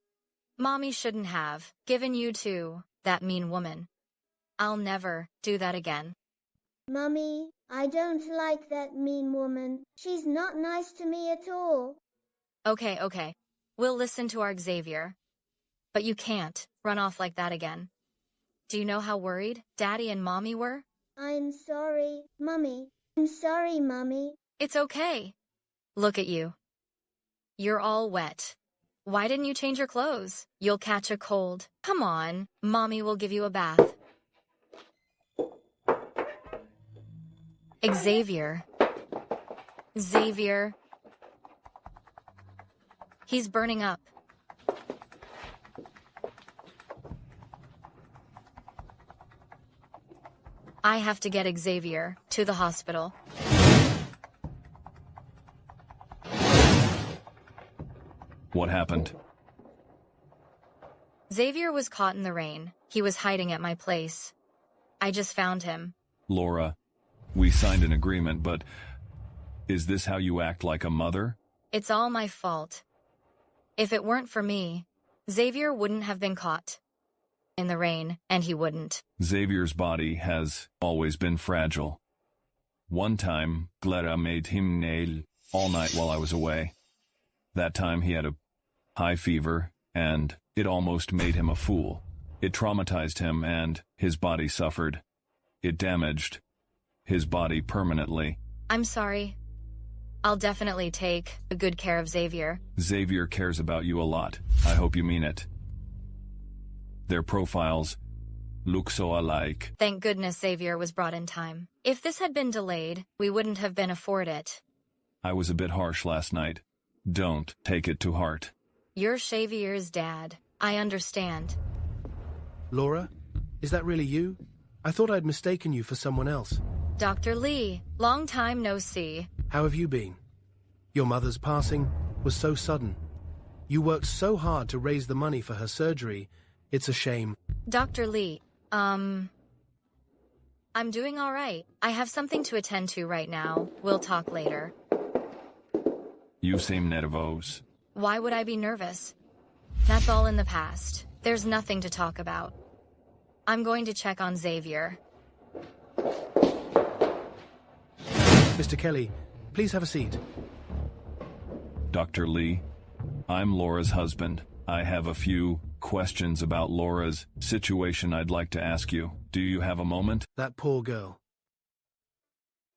Mommy shouldn't have given you to that mean woman. I'll never do that again. Mommy, I don't like that mean woman. She's not nice to me at all. Okay. We'll listen to our Xavier. But you can't run off like that again. Do you know how worried Daddy and Mommy were? I'm sorry, Mommy. I'm sorry, Mommy. It's okay. Look at you. You're all wet. Why didn't you change your clothes? You'll catch a cold. Come on, Mommy will give you a bath. Xavier. Xavier. He's burning up. I have to get Xavier to the hospital. What happened? Xavier was caught in the rain. He was hiding at my place. I just found him. Laura, we signed an agreement, but is this how you act like a mother? It's all my fault. If it weren't for me, Xavier wouldn't have been caught in the rain, and he wouldn't. Xavier's body has always been fragile. One time, Clara made him nail all night while I was away. That time he had a high fever, and it almost made him a fool. It traumatized him, and his body suffered. It damaged his body permanently. I'm sorry. I'll definitely take good care of Xavier. Xavier cares about you a lot. I hope you mean it. Their profiles look so alike. Thank goodness Xavier was brought in time. If this had been delayed, we wouldn't have been afford it. I was a bit harsh last night. Don't take it to heart. You're Xavier's dad. I understand. Laura, is that really you? I thought I'd mistaken you for someone else. Dr. Lee, long time no see. How have you been? Your mother's passing was so sudden. You worked so hard to raise the money for her surgery. It's a shame. Dr. Lee, I'm doing all right. I have something to attend to right now. We'll talk later. You seem nervous. Why would I be nervous? That's all in the past. There's nothing to talk about. I'm going to check on Xavier. Mr. Kelly, please have a seat. Dr. Lee, I'm Laura's husband. I have a few questions about Laura's situation I'd like to ask you. Do you have a moment? That poor girl.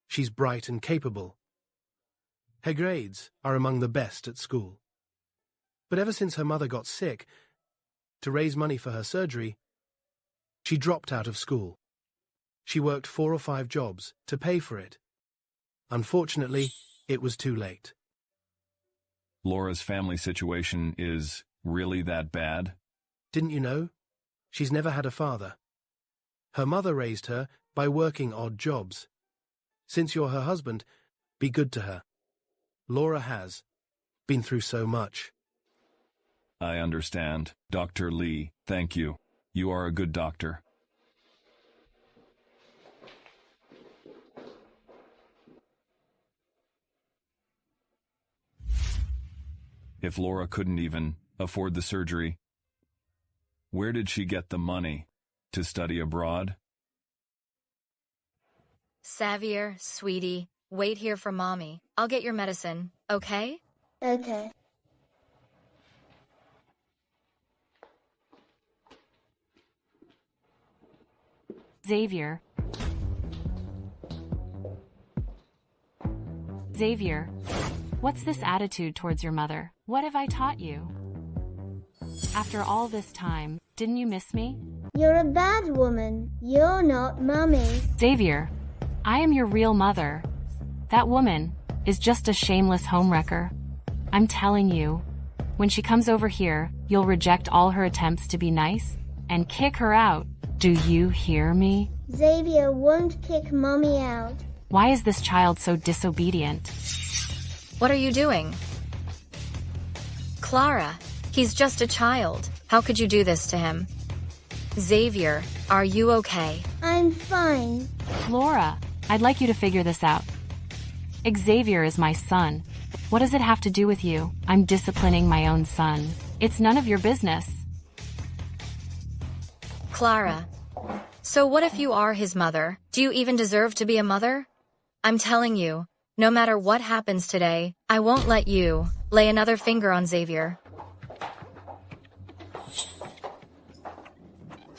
She's bright and capable. Her grades are among the best at school. But ever since her mother got sick, to raise money for her surgery, she dropped out of school. She worked 4 or 5 jobs to pay for it. Unfortunately, it was too late. Laura's family situation is really that bad? Didn't you know? She's never had a father. Her mother raised her by working odd jobs. Since you're her husband, be good to her. Laura has been through so much. I understand. Dr. Lee, thank you. You are a good doctor. If Laura couldn't even afford the surgery, where did she get the money to study abroad? Xavier, sweetie, wait here for Mommy. I'll get your medicine, okay? Okay. Xavier. Xavier, what's this attitude towards your mother? What have I taught you? After all this time, didn't you miss me? You're a bad woman. You're not Mommy. Xavier, I am your real mother. That woman is just a shameless homewrecker. I'm telling you, when she comes over here, you'll reject all her attempts to be nice and kick her out. Do you hear me? Xavier won't kick Mommy out. Why is this child so disobedient? What are you doing? Clara, he's just a child. How could you do this to him? Xavier, are you okay? I'm fine. Laura, I'd like you to figure this out. Xavier is my son. What does it have to do with you? I'm disciplining my own son. It's none of your business. Clara, so what if you are his mother? Do you even deserve to be a mother? I'm telling you, no matter what happens today, I won't let you lay another finger on Xavier.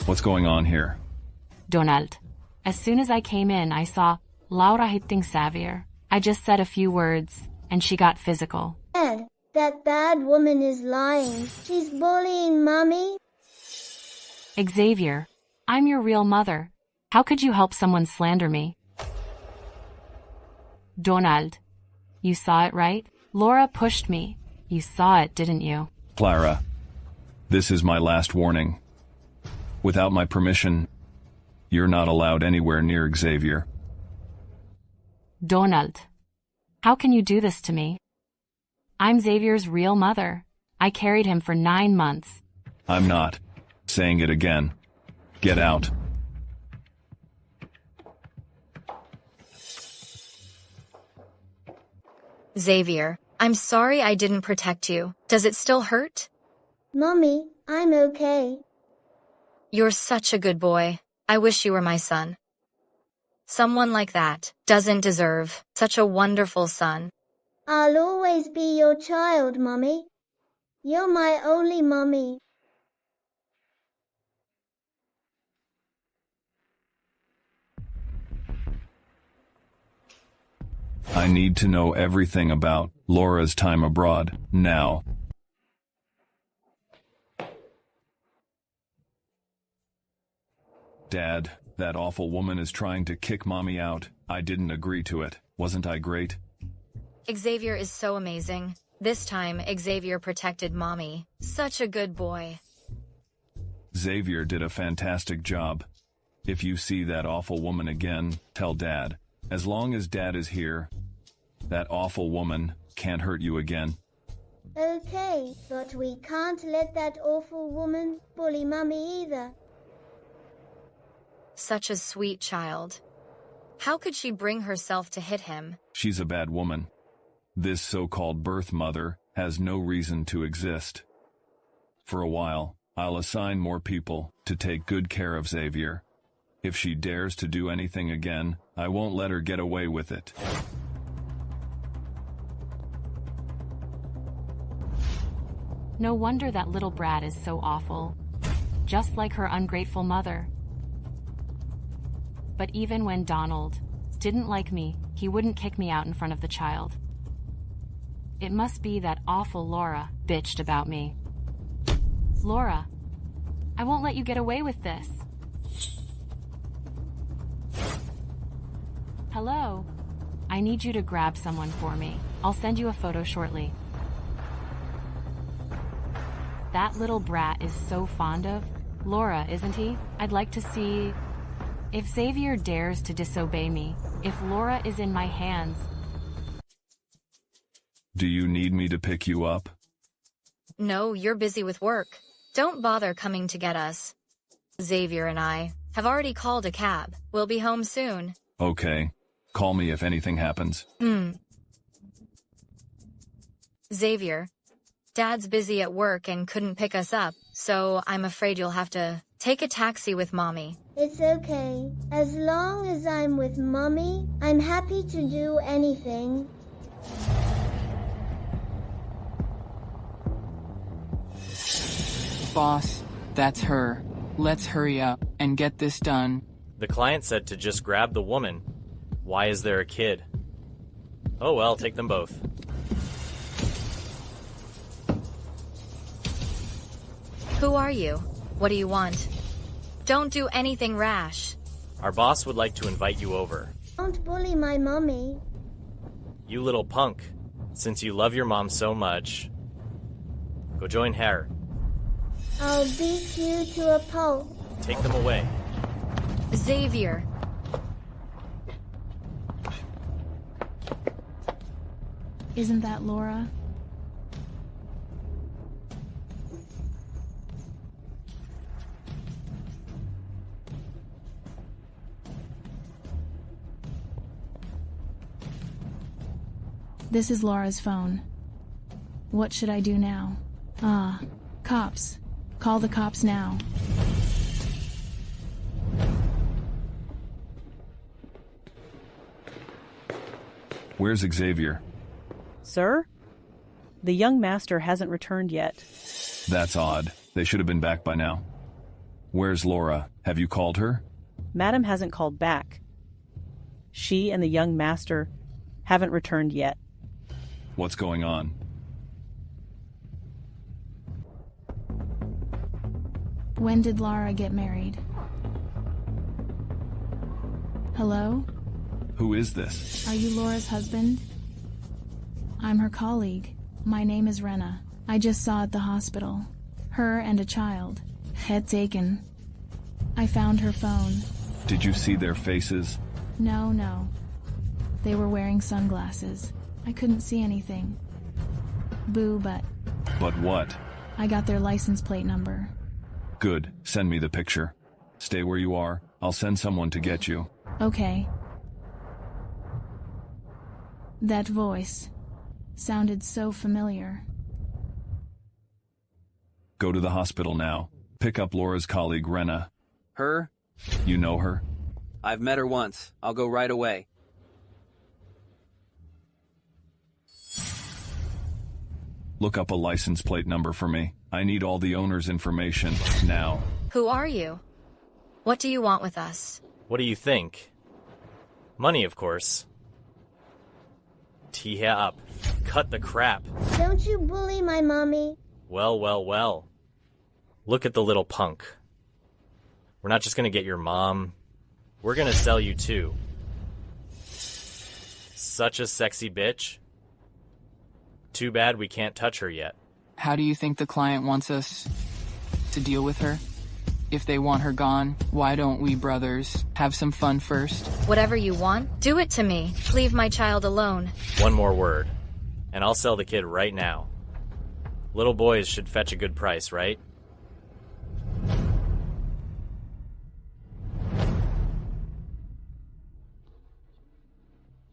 What's going on here? Donald, as soon as I came in, I saw Laura hitting Xavier. I just said a few words, and she got physical. Dad, that bad woman is lying. She's bullying Mommy. Xavier, I'm your real mother. How could you help someone slander me? Donald, you saw it, right? Laura pushed me. You saw it, didn't you? Clara, this is my last warning. Without my permission, you're not allowed anywhere near Xavier. Donald, how can you do this to me? I'm Xavier's real mother. I carried him for 9 months. I'm not. Saying it again. Get out. Xavier, I'm sorry I didn't protect you. Does it still hurt? Mommy, I'm okay. You're such a good boy. I wish you were my son. Someone like that doesn't deserve such a wonderful son. I'll always be your child, Mommy. You're my only mommy. I need to know everything about Laura's time abroad, now. Dad, that awful woman is trying to kick Mommy out. I didn't agree to it. Wasn't I great? Xavier is so amazing. This time, Xavier protected Mommy. Such a good boy. Xavier did a fantastic job. If you see that awful woman again, tell Dad. As long as Dad is here, that awful woman can't hurt you again. Okay, but we can't let that awful woman bully Mommy either. Such a sweet child. How could she bring herself to hit him? She's a bad woman. This so-called birth mother has no reason to exist. For a while, I'll assign more people to take good care of Xavier. If she dares to do anything again, I won't let her get away with it. No wonder that little brat is so awful. Just like her ungrateful mother. But even when Donald didn't like me, he wouldn't kick me out in front of the child. It must be that awful Laura bitched about me. Laura, I won't let you get away with this. Hello? I need you to grab someone for me. I'll send you a photo shortly. That little brat is so fond of Laura, isn't he? I'd like to see if Xavier dares to disobey me, if Laura is in my hands. Do you need me to pick you up? No, you're busy with work. Don't bother coming to get us. Xavier and I have already called a cab. We'll be home soon. Okay. Call me if anything happens. Xavier, Dad's busy at work and couldn't pick us up, so I'm afraid you'll have to take a taxi with Mommy. It's okay. As long as I'm with Mommy, I'm happy to do anything. Boss, that's her. Let's hurry up and get this done. The client said to just grab the woman. Why is there a kid? Oh well, take them both. Who are you? What do you want? Don't do anything rash. Our boss would like to invite you over. Don't bully my mommy. You little punk. Since you love your mom so much, go join her. I'll beat you to a pulp. Take them away. Xavier. Isn't that Laura? This is Laura's phone. What should I do now? Cops. Call the cops now. Where's Xavier? Sir? The young master hasn't returned yet. That's odd. They should have been back by now. Where's Laura? Have you called her? Madam hasn't called back. She and the young master haven't returned yet. What's going on? When did Lara get married? Hello? Who is this? Are you Laura's husband? I'm her colleague. My name is Rena. I just saw at the hospital. Her and a child. Het taken. I found her phone. Did you see their faces? No. They were wearing sunglasses. I couldn't see anything. Boo, but But what? I got their license plate number. Good. Send me the picture. Stay where you are. I'll send someone to get you. Okay. That voice sounded so familiar. Go to the hospital now. Pick up Laura's colleague, Rena. Her? You know her? I've met her once. I'll go right away. Look up a license plate number for me. I need all the owner's information, now. Who are you? What do you want with us? What do you think? Money, of course. Tee up. Cut the crap. Don't you bully my mommy. Well. Look at the little punk. We're not just gonna get your mom. We're gonna sell you too. Such a sexy bitch. Too bad we can't touch her yet. How do you think the client wants us to deal with her? If they want her gone, why don't we brothers have some fun first? Whatever you want, do it to me. Leave my child alone. One more word, and I'll sell the kid right now. Little boys should fetch a good price, right?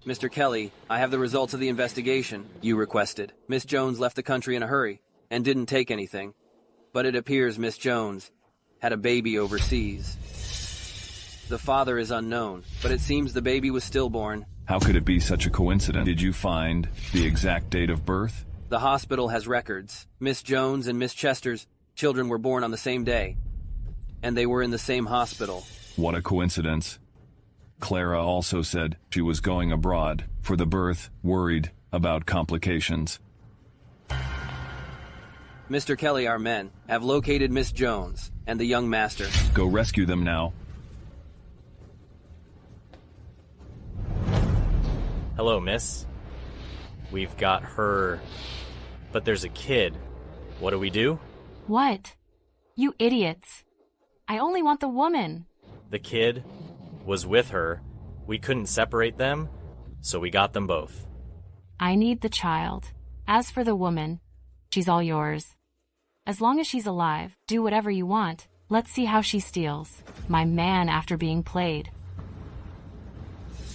Mr. Kelly, I have the results of the investigation you requested. Miss Jones left the country in a hurry and didn't take anything. But it appears Miss Jones had a baby overseas. The father is unknown, but it seems the baby was stillborn. How could it be such a coincidence? Did you find the exact date of birth? The hospital has records. Miss Jones and Miss Chester's children were born on the same day, and they were in the same hospital. What a coincidence. Clara also said she was going abroad for the birth, worried about complications. Mr. Kelly, our men have located Miss Jones and the young master. Go rescue them now. Hello, miss. We've got her, but there's a kid. What do we do? What? You idiots. I only want the woman. The kid was with her. We couldn't separate them, so we got them both. I need the child. As for the woman, she's all yours. As long as she's alive, do whatever you want. Let's see how she steals. My man after being played.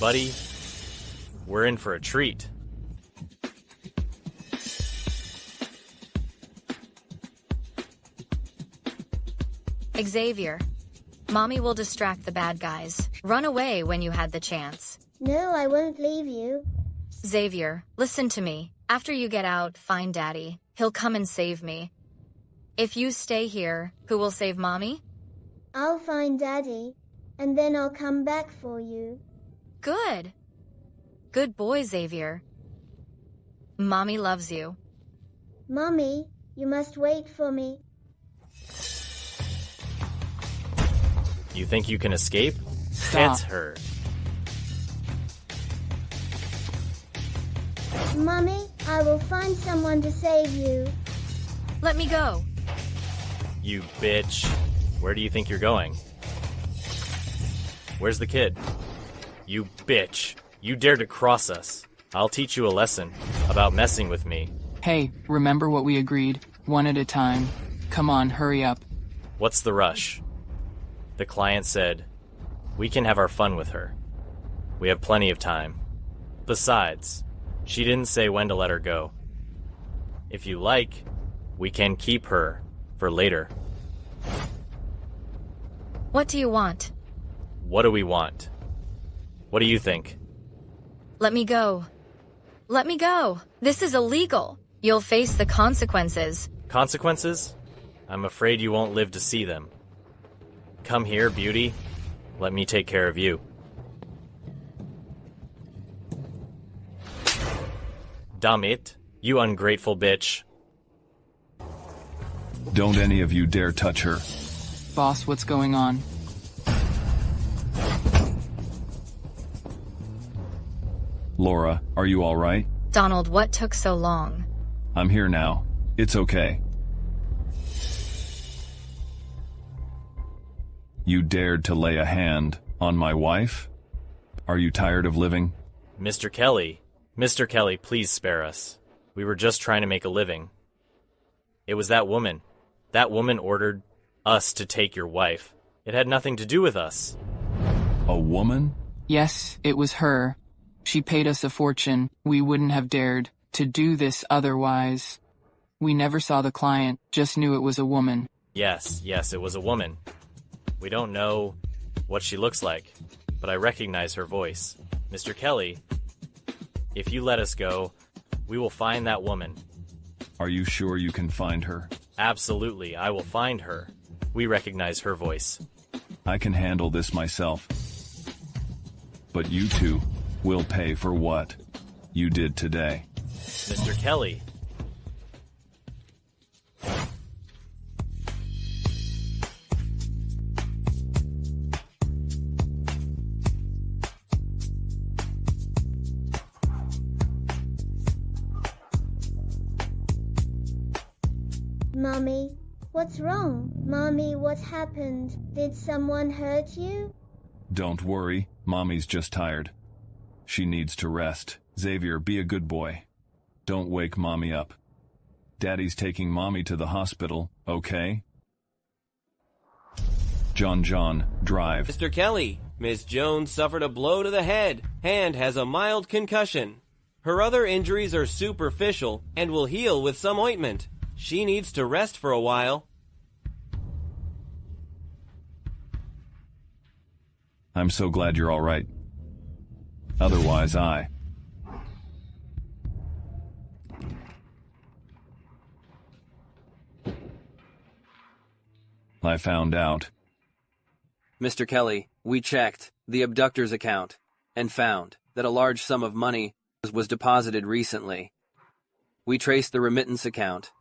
Buddy, we're in for a treat. Xavier. Mommy will distract the bad guys. Run away when you had the chance. No, I won't leave you. Xavier, listen to me. After you get out, find Daddy. He'll come and save me. If you stay here, who will save Mommy? I'll find Daddy, and then I'll come back for you. Good. Good boy, Xavier. Mommy loves you. Mommy, you must wait for me. You think you can escape? Stop. It's her. Mommy, I will find someone to save you. Let me go. You bitch. Where do you think you're going? Where's the kid? You bitch. You dared to cross us. I'll teach you a lesson about messing with me. Hey, remember what we agreed? One at a time. Come on, hurry up. What's the rush? The client said, we can have our fun with her. We have plenty of time. Besides, she didn't say when to let her go. If you like, we can keep her for later. What do you want? What do we want? What do you think? Let me go. Let me go. This is illegal. You'll face the consequences. Consequences? I'm afraid you won't live to see them. Come here, beauty. Let me take care of you. Damn it, you ungrateful bitch. Don't any of you dare touch her. Boss, what's going on? Laura, are you all right? Donald, what took so long? I'm here now. It's okay. You dared to lay a hand on my wife? Are you tired of living? Mr. Kelly, please spare us. We were just trying to make a living. It was that woman. That woman ordered us to take your wife. It had nothing to do with us. A woman? Yes, it was her. She paid us a fortune. We wouldn't have dared to do this otherwise. We never saw the client, just knew it was a woman. Yes, it was a woman. We don't know what she looks like, but I recognize her voice. Mr. Kelly, if you let us go, we will find that woman. Are you sure you can find her? Absolutely, I will find her. We recognize her voice. I can handle this myself. But you two will pay for what you did today. Mr. Kelly. Mommy, what's wrong? Mommy, what happened? Did someone hurt you? Don't worry, Mommy's just tired. She needs to rest. Xavier, be a good boy. Don't wake Mommy up. Daddy's taking Mommy to the hospital, okay? John, drive. Mr. Kelly, Miss Jones suffered a blow to the head and has a mild concussion. Her other injuries are superficial and will heal with some ointment. She needs to rest for a while. I'm so glad you're all right. Otherwise, I found out. Mr. Kelly, we checked the abductor's account and found that a large sum of money was deposited recently. We traced the remittance account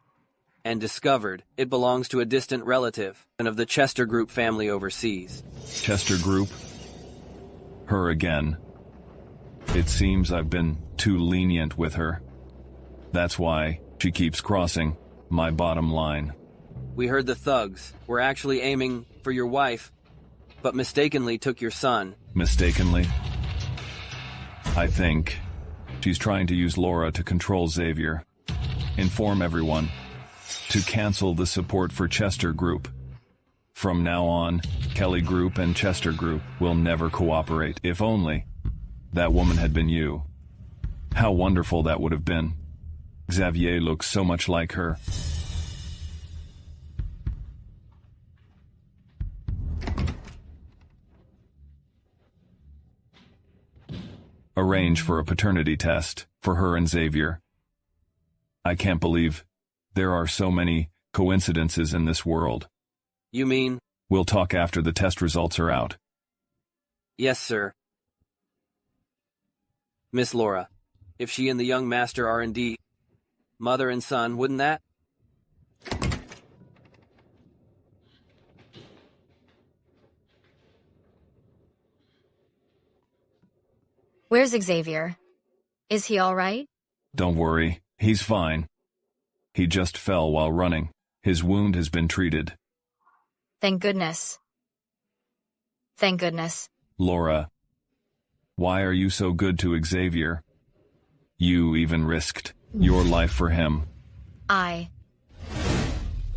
and discovered it belongs to a distant relative and of the Chester Group family overseas. Chester Group? Her again. It seems I've been too lenient with her. That's why she keeps crossing my bottom line. We heard the thugs were actually aiming for your wife, but mistakenly took your son. Mistakenly? I think she's trying to use Laura to control Xavier. Inform everyone to cancel the support for Chester Group. From now on, Kelly Group and Chester Group will never cooperate. If only that woman had been you. How wonderful that would have been. Xavier looks so much like her. Arrange for a paternity test for her and Xavier. I can't believe there are so many coincidences in this world. You mean? We'll talk after the test results are out. Yes, sir. Miss Laura, if she and the young master are indeed mother and son, wouldn't that? Where's Xavier? Is he all right? Don't worry, he's fine. He just fell while running. His wound has been treated. Thank goodness. Thank goodness. Laura, why are you so good to Xavier? You even risked your life for him.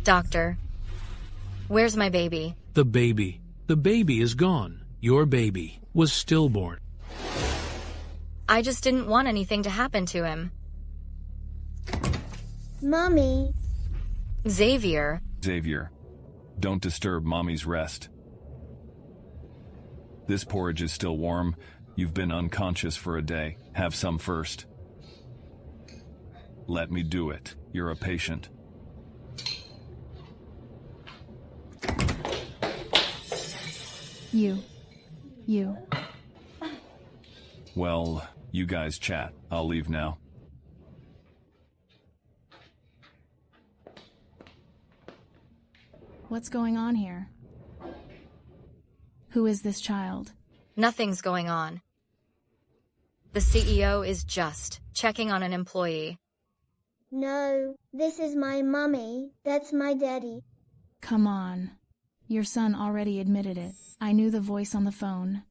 Doctor, where's my baby? The baby. The baby is gone. Your baby was stillborn. I just didn't want anything to happen to him. Mommy. Xavier, don't disturb Mommy's rest. This porridge is still warm. You've been unconscious for a day. Have some first. Let me do it. You're a patient. You. Well, you guys chat. I'll leave now. What's going on here? Who is this child? Nothing's going on. The CEO is just checking on an employee. No, this is my mummy. That's my daddy. Come on. Your son already admitted it. I knew the voice on the phone.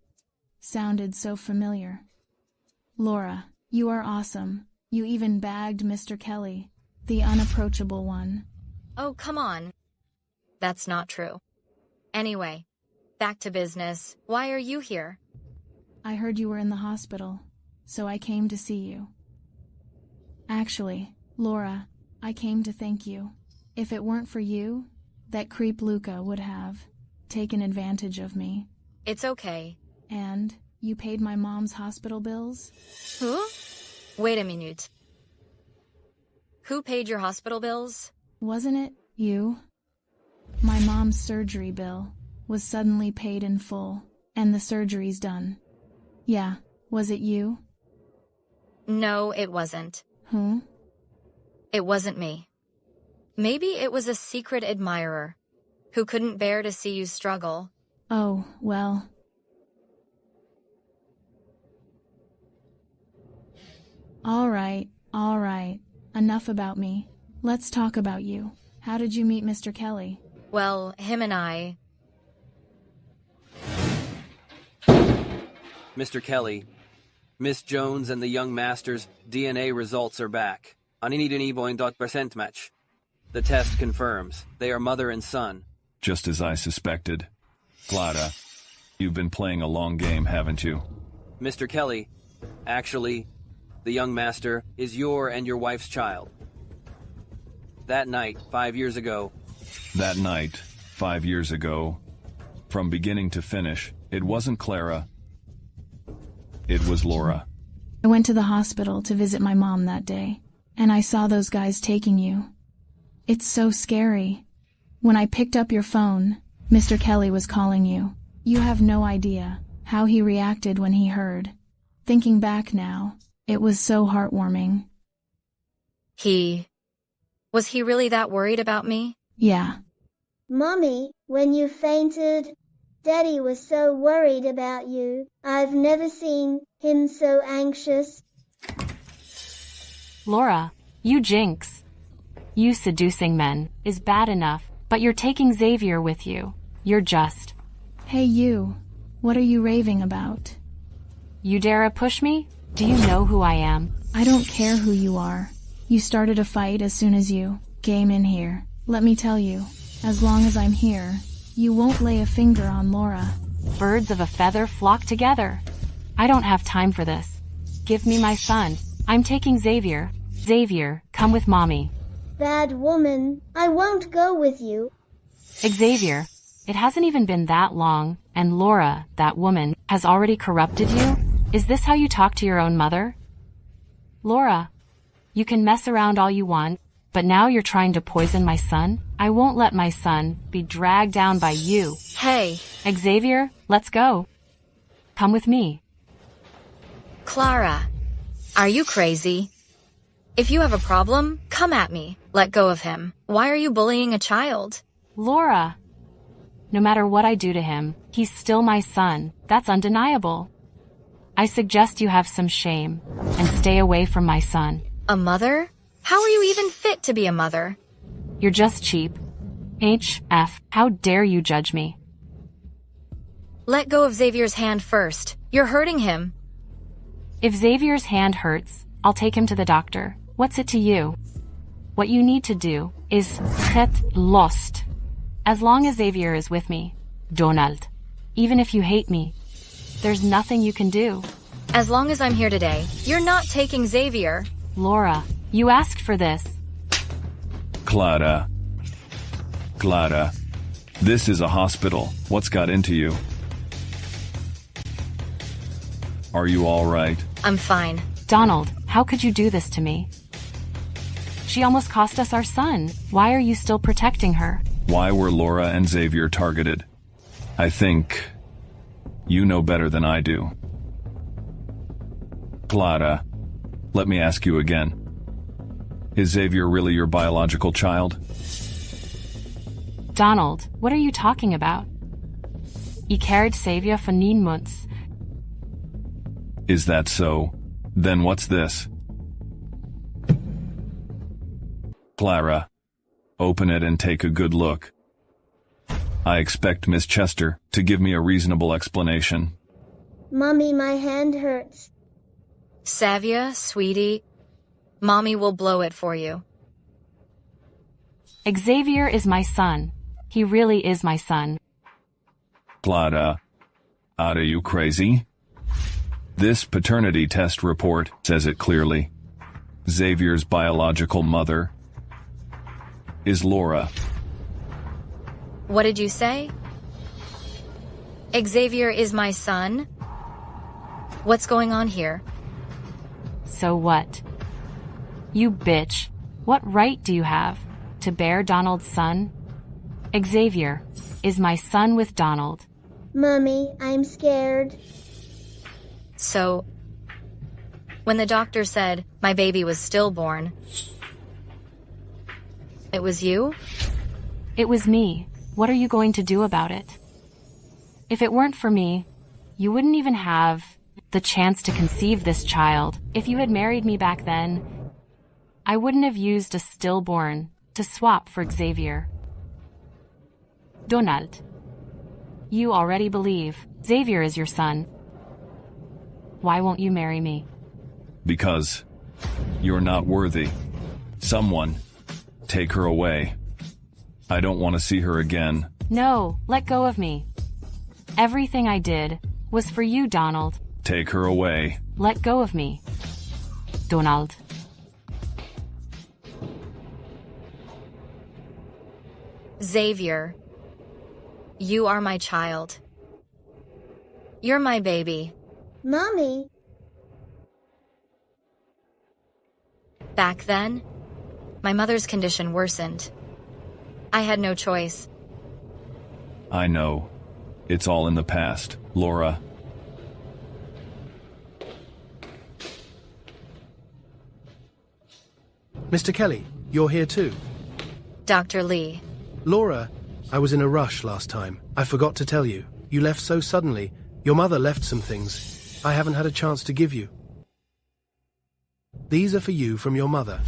Sounded so familiar. Laura, you are awesome. You even bagged Mr. Kelly, the unapproachable one. Oh, come on. That's not true. Anyway, back to business. Why are you here? I heard you were in the hospital, so I came to see you. Actually, Laura, I came to thank you. If it weren't for you, that creep Luca would have taken advantage of me. It's okay. And you paid my mom's hospital bills? Who? Wait a minute. Who paid your hospital bills? Wasn't it you? My mom's surgery bill was suddenly paid in full, and the surgery's done. Yeah, was it you? No, it wasn't. Who? It wasn't me. Maybe it was a secret admirer who couldn't bear to see you struggle. Oh, well. All right. Enough about me. Let's talk about you. How did you meet Mr. Kelly? Well, him and I... Mr. Kelly, Miss Jones and the young master's DNA results are back. Aninidiniboin.% match. The test confirms they are mother and son. Just as I suspected. Clara, you've been playing a long game, haven't you? Mr. Kelly, actually, the young master is your and your wife's child. That night, 5 years ago. That night, 5 years ago, from beginning to finish, it wasn't Clara. It was Laura. I went to the hospital to visit my mom that day, and I saw those guys taking you. It's so scary. When I picked up your phone, Mr. Kelly was calling you. You have no idea how he reacted when he heard. Thinking back now, it was so heartwarming. Was he really that worried about me? Yeah. Mommy, when you fainted, Daddy was so worried about you. I've never seen him so anxious. Laura, you jinx. You seducing men is bad enough, but you're taking Xavier with you. You're just... Hey you, what are you raving about? You dare push me? Do you know who I am? I don't care who you are. You started a fight as soon as you came in here. Let me tell you, as long as I'm here, you won't lay a finger on Laura. Birds of a feather flock together. I don't have time for this. Give me my son. I'm taking Xavier. Xavier, come with mommy. Bad woman, I won't go with you. Xavier, it hasn't even been that long, and Laura, that woman, has already corrupted you? Is this how you talk to your own mother? Laura, you can mess around all you want, but now you're trying to poison my son? I won't let my son be dragged down by you. Hey. Xavier, let's go. Come with me. Clara, are you crazy? If you have a problem, come at me. Let go of him. Why are you bullying a child? Laura, no matter what I do to him, he's still my son. That's undeniable. I suggest you have some shame and stay away from my son. A mother? How are you even fit to be a mother? You're just cheap. HF, how dare you judge me? Let go of Xavier's hand first. You're hurting him. If Xavier's hand hurts, I'll take him to the doctor. What's it to you? What you need to do is get lost. As long as Xavier is with me, Donald. Even if you hate me, there's nothing you can do. As long as I'm here today, you're not taking Xavier. Laura, you asked for this. Clara, this is a hospital. What's got into you? Are you all right? I'm fine. Donald, how could you do this to me? She almost cost us our son. Why are you still protecting her? Why were Laura and Xavier targeted? I think you know better than I do. Clara, let me ask you again. Is Xavier really your biological child? Donald, what are you talking about? I carried Xavier for 9 months. Is that so? Then what's this? Clara, open it and take a good look. I expect Miss Chester to give me a reasonable explanation. Mommy, my hand hurts. Xavier, sweetie, Mommy will blow it for you. Xavier is my son. He really is my son. Clara, are you crazy? This paternity test report says it clearly. Xavier's biological mother is Laura. What did you say? Xavier is my son? What's going on here? So what? You bitch. What right do you have to bear Donald's son? Xavier is my son with Donald. Mommy, I'm scared. So, when the doctor said my baby was stillborn, it was you? It was me. What are you going to do about it? If it weren't for me, you wouldn't even have the chance to conceive this child. If you had married me back then, I wouldn't have used a stillborn to swap for Xavier. Donald, you already believe Xavier is your son. Why won't you marry me? Because you're not worthy. Someone, take her away. I don't want to see her again. No, let go of me. Everything I did was for you, Donald. Take her away. Let go of me, Donald. Xavier, you are my child. You're my baby. Mommy. Back then, my mother's condition worsened. I had no choice. I know. It's all in the past, Laura. Mr. Kelly, you're here too. Dr. Lee. Laura, I was in a rush last time. I forgot to tell you. You left so suddenly. Your mother left some things I haven't had a chance to give you. These are for you from your mother.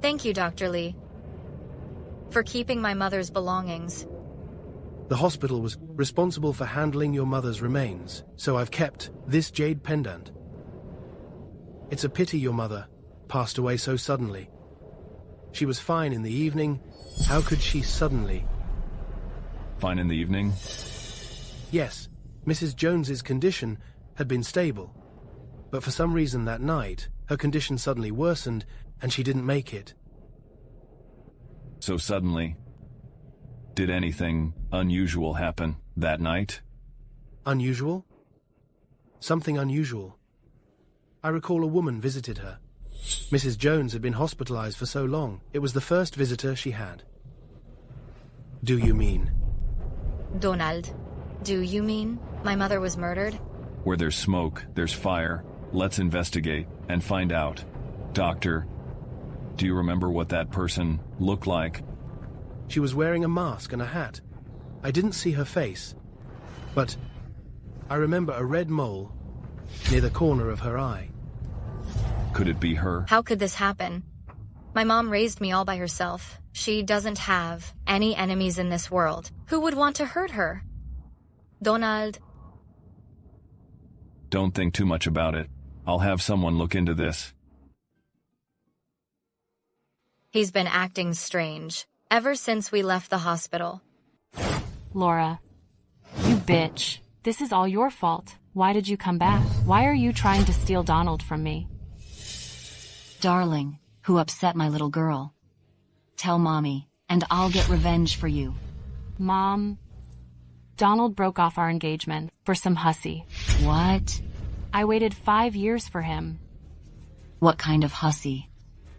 Thank you, Dr. Lee, for keeping my mother's belongings. The hospital was responsible for handling your mother's remains, so I've kept this jade pendant. It's a pity your mother passed away so suddenly. She was fine in the evening. How could she suddenly? Fine in the evening? Yes, Mrs. Jones's condition had been stable, but for some reason that night, her condition suddenly worsened and she didn't make it. So suddenly, did anything unusual happen that night? Unusual? Something unusual. I recall a woman visited her. Mrs. Jones had been hospitalized for so long. It was the first visitor she had. Do you mean? Donald, do you mean my mother was murdered? Where there's smoke, there's fire. Let's investigate and find out. Doctor, do you remember what that person looked like? She was wearing a mask and a hat. I didn't see her face, but I remember a red mole near the corner of her eye. Could it be her? How could this happen? My mom raised me all by herself. She doesn't have any enemies in this world. Who would want to hurt her? Donald. Don't think too much about it. I'll have someone look into this. He's been acting strange ever since we left the hospital. Laura, you bitch. This is all your fault. Why did you come back? Why are you trying to steal Donald from me? Darling, who upset my little girl? Tell Mommy, and I'll get revenge for you. Mom, Donald broke off our engagement for some hussy. What? I waited 5 years for him. What kind of hussy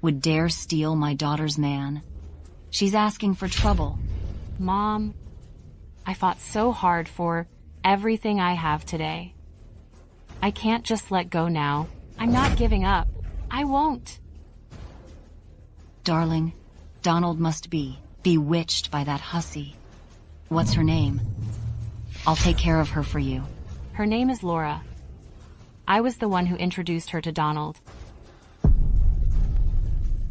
would dare steal my daughter's man? She's asking for trouble. Mom, I fought so hard for everything I have today. I can't just let go now. I'm not giving up. I won't. Darling, Donald must be Bewitched by that hussy. What's her name? I'll take care of her for you. Her name is Laura. I was the one who introduced her to Donald.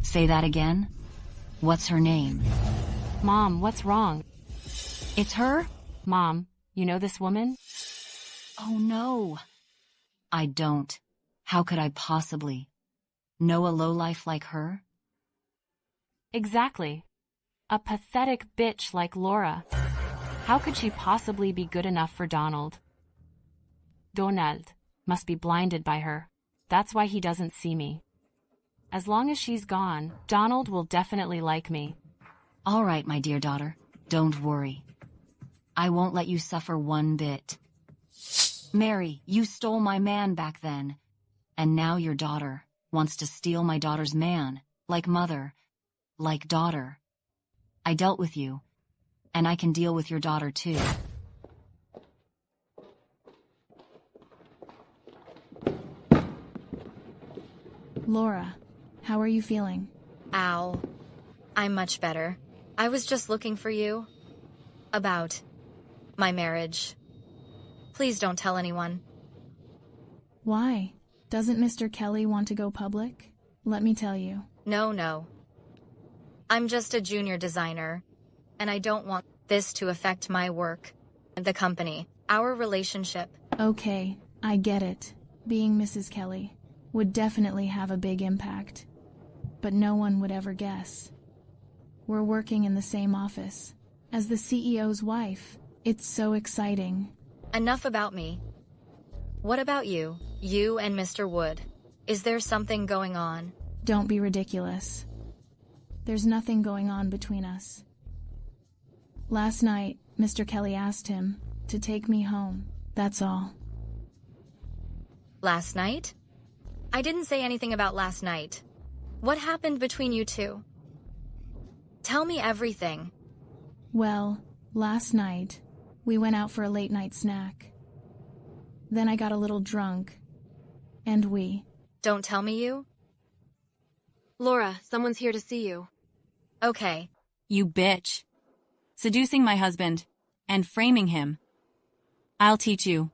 Say that again? What's her name? Mom, what's wrong? It's her? Mom, you know this woman? Oh no. I don't. How could I possibly? Know a lowlife like her? Exactly. A pathetic bitch like Laura. How could she possibly be good enough for Donald? Donald must be blinded by her. That's why he doesn't see me. As long as she's gone, Donald will definitely like me. All right, my dear daughter. Don't worry. I won't let you suffer one bit. Mary, you stole my man back then. And now your daughter wants to steal my daughter's man, like mother, like daughter. I dealt with you, and I can deal with your daughter too. Laura, how are you feeling? Ow. I'm much better. I was just looking for you. About my marriage. Please don't tell anyone. Why? Doesn't Mr. Kelly want to go public? Let me tell you. No. I'm just a junior designer, and I don't want this to affect my work, the company, our relationship. Okay, I get it. Being Mrs. Kelly would definitely have a big impact. But no one would ever guess. We're working in the same office as the CEO's wife. It's so exciting. Enough about me. What about you? You and Mr. Wood. Is there something going on? Don't be ridiculous. There's nothing going on between us. Last night, Mr. Kelly asked him to take me home. That's all. Last night? I didn't say anything about last night. What happened between you two? Tell me everything. Well, last night, we went out for a late-night snack. Then I got a little drunk. And we... Don't tell me you? Laura, someone's here to see you. Okay. You bitch. Seducing my husband. And framing him. I'll teach you.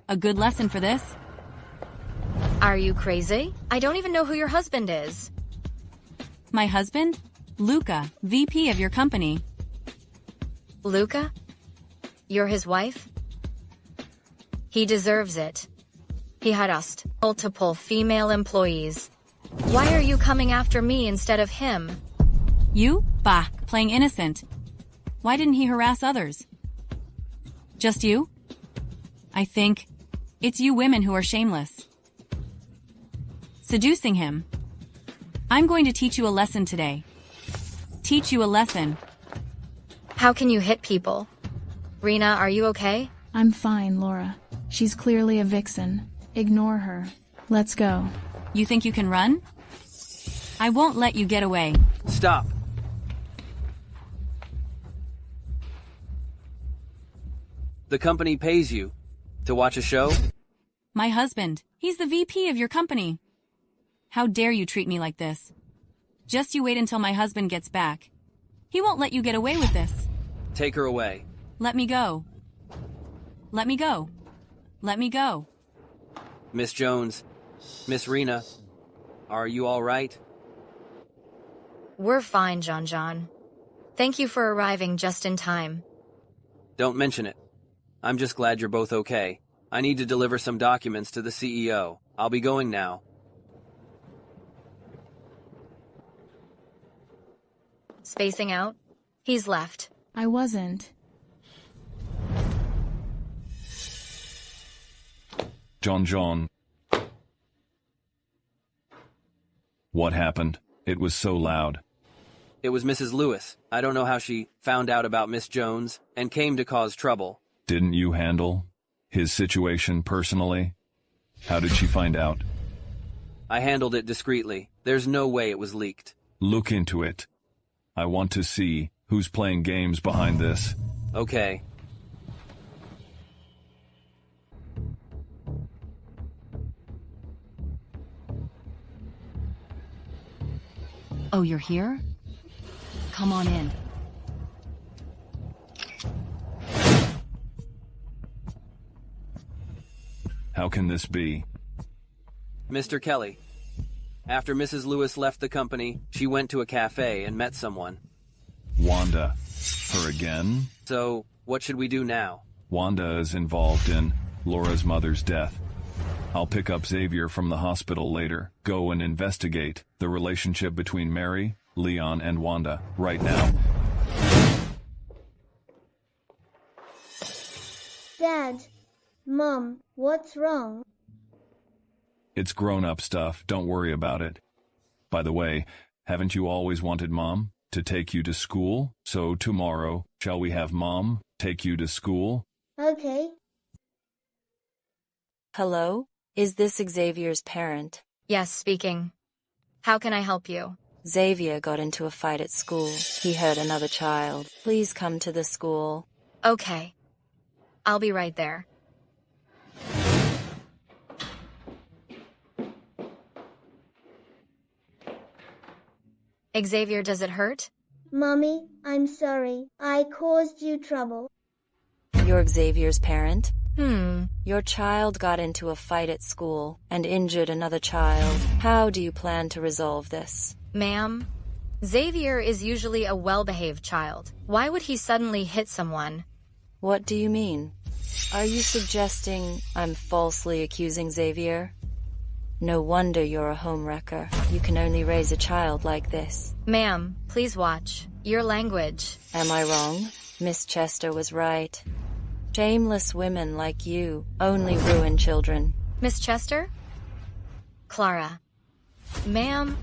A good lesson for this? Are you crazy? I don't even know who your husband is. My husband? Luca, VP of your company. Luca? You're his wife? He deserves it. He harassed multiple female employees. Why are you coming after me instead of him? You? Bah, playing innocent. Why didn't he harass others? Just you? I think it's you women who are shameless. Seducing him. I'm going to teach you a lesson today. Teach you a lesson. How can you hit people? Rena, are you okay? I'm fine, Laura. She's clearly a vixen. Ignore her. Let's go. You think you can run? I won't let you get away. Stop. The company pays you to watch a show? My husband. He's the VP of your company. How dare you treat me like this? Just you wait until my husband gets back. He won't let you get away with this. Take her away. Let me go. Let me go. Let me go. Miss Jones, Miss Rena, are you all right? We're fine, John. Thank you for arriving just in time. Don't mention it. I'm just glad you're both okay. I need to deliver some documents to the CEO. I'll be going now. Spacing out? He's left. I wasn't. John. What happened? It was so loud. It was Mrs. Lewis. I don't know how she found out about Miss Jones and came to cause trouble. Didn't you handle his situation personally? How did she find out? I handled it discreetly. There's no way it was leaked. Look into it. I want to see who's playing games behind this. Okay. Oh, you're here? Come on in. How can this be? Mr. Kelly. After Mrs. Lewis left the company, she went to a cafe and met someone. Wanda. Her again? So, what should we do now? Wanda is involved in Laura's mother's death. I'll pick up Xavier from the hospital later. Go and investigate the relationship between Mary, Leon, and Wanda right now. Dad, Mom, what's wrong? It's grown-up stuff. Don't worry about it. By the way, haven't you always wanted Mom to take you to school? So tomorrow, shall we have Mom take you to school? Okay. Hello? Is this Xavier's parent? Yes, speaking. How can I help you? Xavier got into a fight at school. He hurt another child. Please come to the school. Okay. I'll be right there. Xavier, does it hurt? Mommy, I'm sorry. I caused you trouble. You're Xavier's parent? Your child got into a fight at school and injured another child. How do you plan to resolve this? Ma'am, Xavier is usually a well-behaved child. Why would he suddenly hit someone? What do you mean? Are you suggesting I'm falsely accusing Xavier? No wonder you're a homewrecker. You can only raise a child like this. Ma'am, please watch your language. Am I wrong? Miss Chester was right. Shameless women like you only ruin children. Miss Chester? Clara. Ma'am,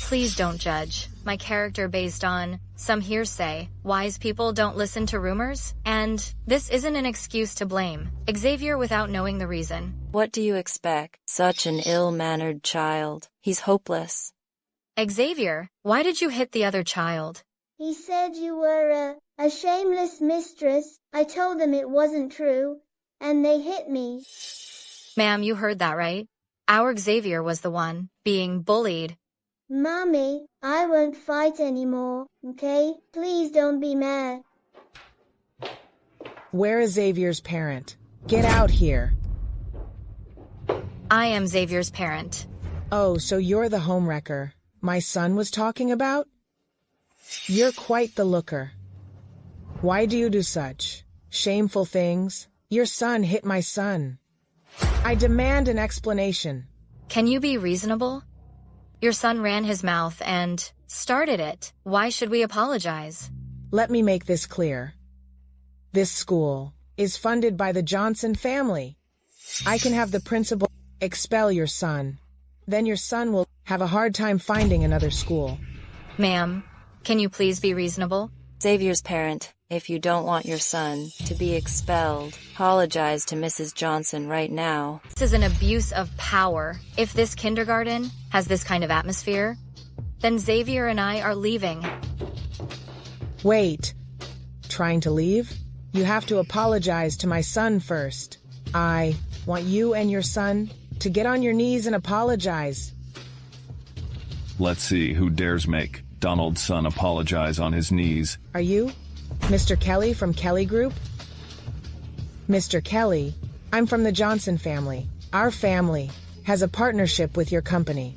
please don't judge my character based on some hearsay. Wise people don't listen to rumors, and this isn't an excuse to blame Xavier without knowing the reason. What do you expect? Such an ill-mannered child. He's hopeless. Xavier, why did you hit the other child? He said you were a shameless mistress. I told them it wasn't true, and they hit me. Ma'am, you heard that right? Our Xavier was the one being bullied. Mommy, I won't fight anymore, okay? Please don't be mad. Where is Xavier's parent? Get out here. I am Xavier's parent. Oh, so you're the homewrecker my son was talking about? You're quite the looker. Why do you do such shameful things? Your son hit my son. I demand an explanation. Can you be reasonable? Your son ran his mouth and started it. Why should we apologize? Let me make this clear. This school is funded by the Johnson family. I can have the principal expel your son. Then your son will have a hard time finding another school. Ma'am, can you please be reasonable? Xavier's parent, if you don't want your son to be expelled, apologize to Mrs. Johnson right now. This is an abuse of power. If this kindergarten has this kind of atmosphere, then Xavier and I are leaving. Wait. Trying to leave? You have to apologize to my son first. I want you and your son to get on your knees and apologize. Let's see who dares make Donald's son apologize on his knees. Are you? Mr. Kelly from Kelly Group? Mr. Kelly, I'm from the Johnson family. Our family has a partnership with your company.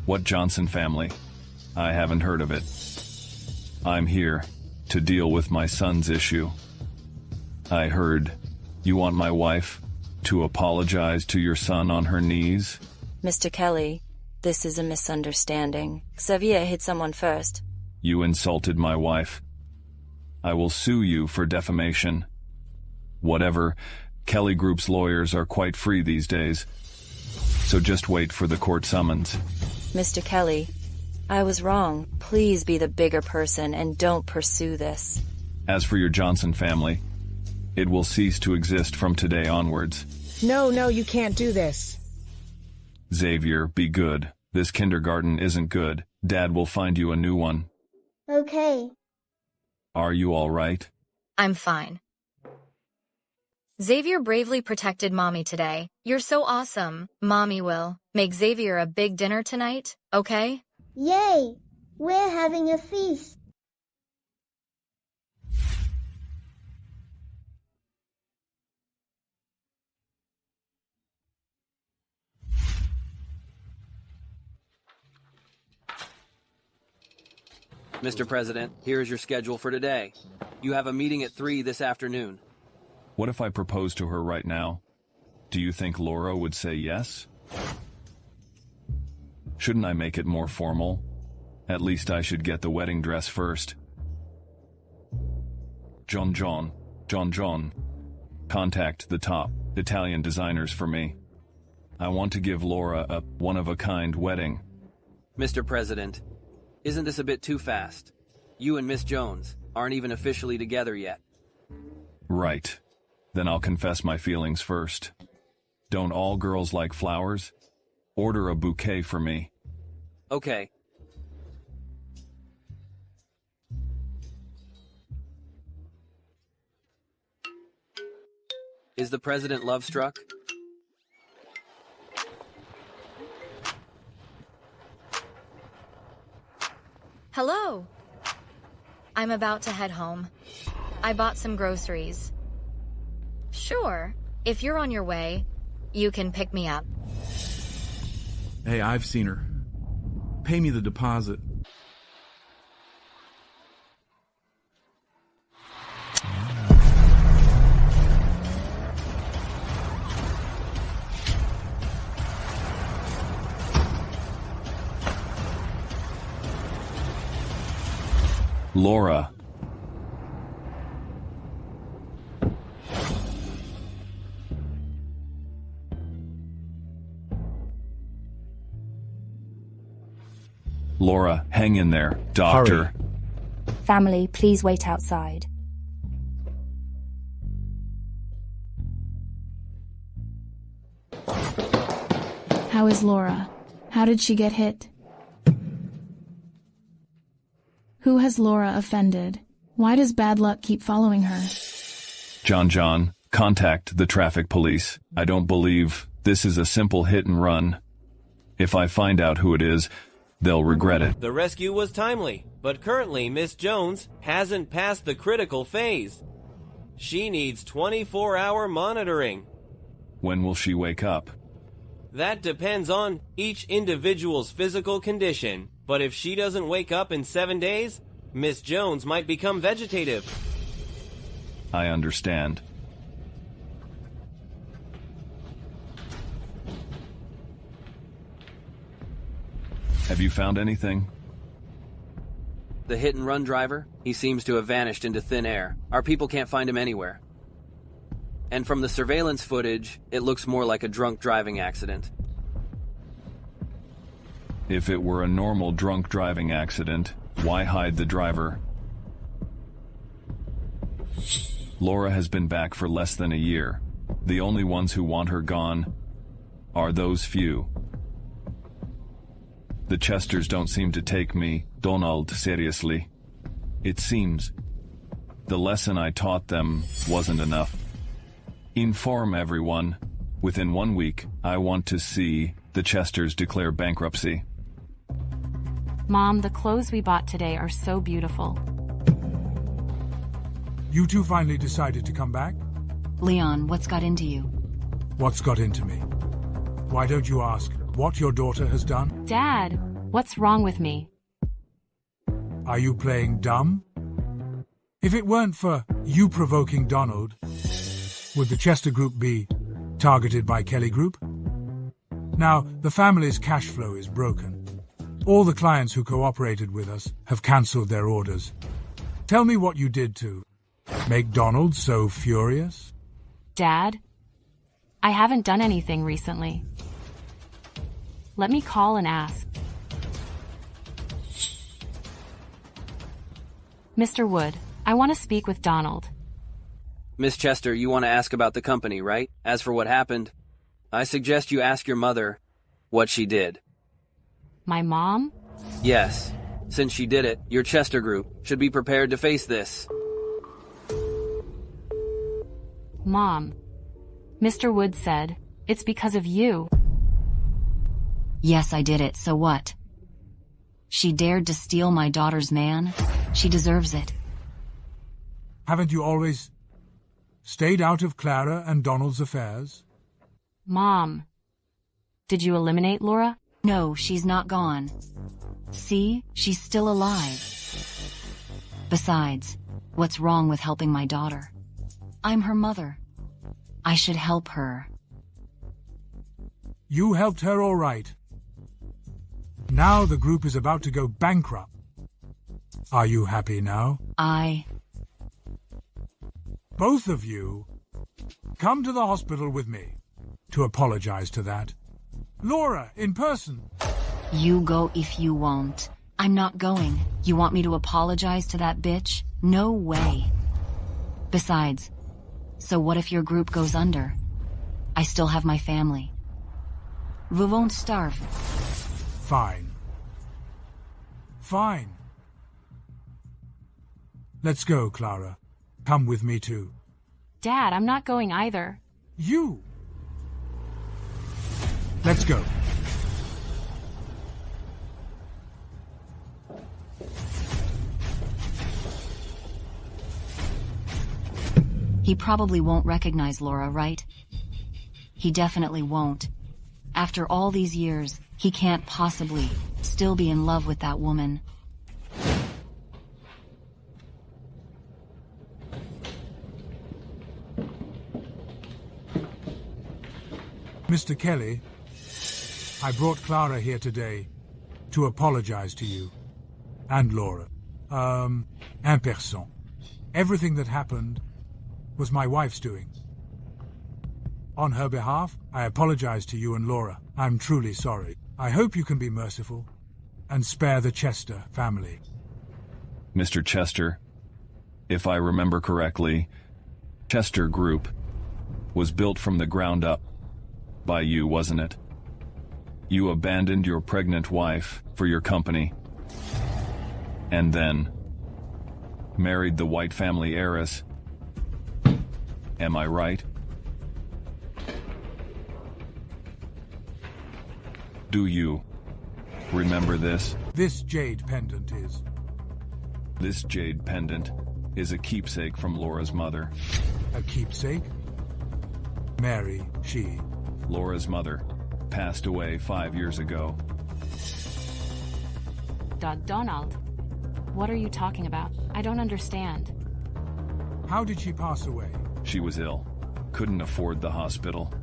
What Johnson family? I haven't heard of it. I'm here to deal with my son's issue. I heard you want my wife to apologize to your son on her knees? Mr. Kelly, this is a misunderstanding. Xavier hit someone first. You insulted my wife. I will sue you for defamation. Whatever, Kelly Group's lawyers are quite free these days. So just wait for the court summons. Mr. Kelly, I was wrong. Please be the bigger person and don't pursue this. As for your Johnson family, it will cease to exist from today onwards. No, you can't do this. Xavier, be good. This kindergarten isn't good. Dad will find you a new one. Okay. Are you all right? I'm fine. Xavier bravely protected Mommy today. You're so awesome. Mommy will make Xavier a big dinner tonight, okay? Yay! We're having a feast. Mr. President, here is your schedule for today. You have a meeting at 3 this afternoon. What if I propose to her right now? Do you think Laura would say yes? Shouldn't I make it more formal? At least I should get the wedding dress first. John, contact the top Italian designers for me. I want to give Laura a one-of-a-kind wedding. Mr. President, isn't this a bit too fast? You and Miss Jones aren't even officially together yet. Right. Then I'll confess my feelings first. Don't all girls like flowers? Order a bouquet for me. Okay. Is the president love-struck? Hello. I'm about to head home. I bought some groceries. Sure, if you're on your way, you can pick me up. Hey, I've seen her. Pay me the deposit. Laura. Laura, hang in there, doctor. Hurry. Family, please wait outside. How is Laura? How did she get hit? Who has Laura offended? Why does bad luck keep following her? John, contact the traffic police. I don't believe this is a simple hit and run. If I find out who it is, they'll regret it. The rescue was timely, but currently Miss Jones hasn't passed the critical phase. She needs 24-hour monitoring. When will she wake up? That depends on each individual's physical condition. But if she doesn't wake up in 7 days, Miss Jones might become vegetative. I understand. Have you found anything? The hit-and-run driver? He seems to have vanished into thin air. Our people can't find him anywhere. And from the surveillance footage, it looks more like a drunk driving accident. If it were a normal drunk driving accident, why hide the driver? Laura has been back for less than a year. The only ones who want her gone are those few. The Chesters don't seem to take me, Donald, seriously. It seems the lesson I taught them wasn't enough. Inform everyone. Within 1 week, I want to see the Chesters declare bankruptcy. Mom, the clothes we bought today are so beautiful. You two finally decided to come back? Leon, what's got into you? What's got into me? Why don't you ask what your daughter has done? Dad, what's wrong with me? Are you playing dumb? If it weren't for you provoking Donald, would the Chester Group be targeted by Kelly Group? Now, the family's cash flow is broken. All the clients who cooperated with us have cancelled their orders. Tell me what you did to make Donald so furious? Dad, I haven't done anything recently. Let me call and ask. Mr. Wood, I want to speak with Donald. Miss Chester, you want to ask about the company, right? As for what happened, I suggest you ask your mother what she did. My mom? Yes. Since she did it, your Chester Group should be prepared to face this. Mom, Mr. Wood said, it's because of you. Yes, I did it, so what? She dared to steal my daughter's man. She deserves it. Haven't you always stayed out of Clara and Donald's affairs? Mom, did you eliminate Laura? No, she's not gone. See, she's still alive. Besides, what's wrong with helping my daughter? I'm her mother. I should help her. You helped her all right. Now the group is about to go bankrupt. Are you happy now? Both of you, come to the hospital with me to apologize to that. Laura, in person. You go if you won't. I'm not going. You want me to apologize to that bitch? No way. Besides, so what if your group goes under? I still have my family. We won't starve. Fine. Fine. Let's go, Clara. Come with me too. Dad, I'm not going either. You! Let's go. He probably won't recognize Laura, right? He definitely won't. After all these years, he can't possibly still be in love with that woman. Mr. Kelly, I brought Clara here today to apologize to you. And Laura. En person. Everything that happened was my wife's doing. On her behalf, I apologize to you and Laura. I'm truly sorry. I hope you can be merciful and spare the Chester family. Mr. Chester, if I remember correctly, Chester Group was built from the ground up by you, wasn't it? You abandoned your pregnant wife for your company, and then married the White family heiress. Am I right? Do you remember this? This jade pendant is... This jade pendant is a keepsake from Laura's mother. A keepsake? Mary, she... Laura's mother passed away 5 years ago. Donald, what are you talking about? I don't understand. How did she pass away? She was ill, couldn't afford the hospital.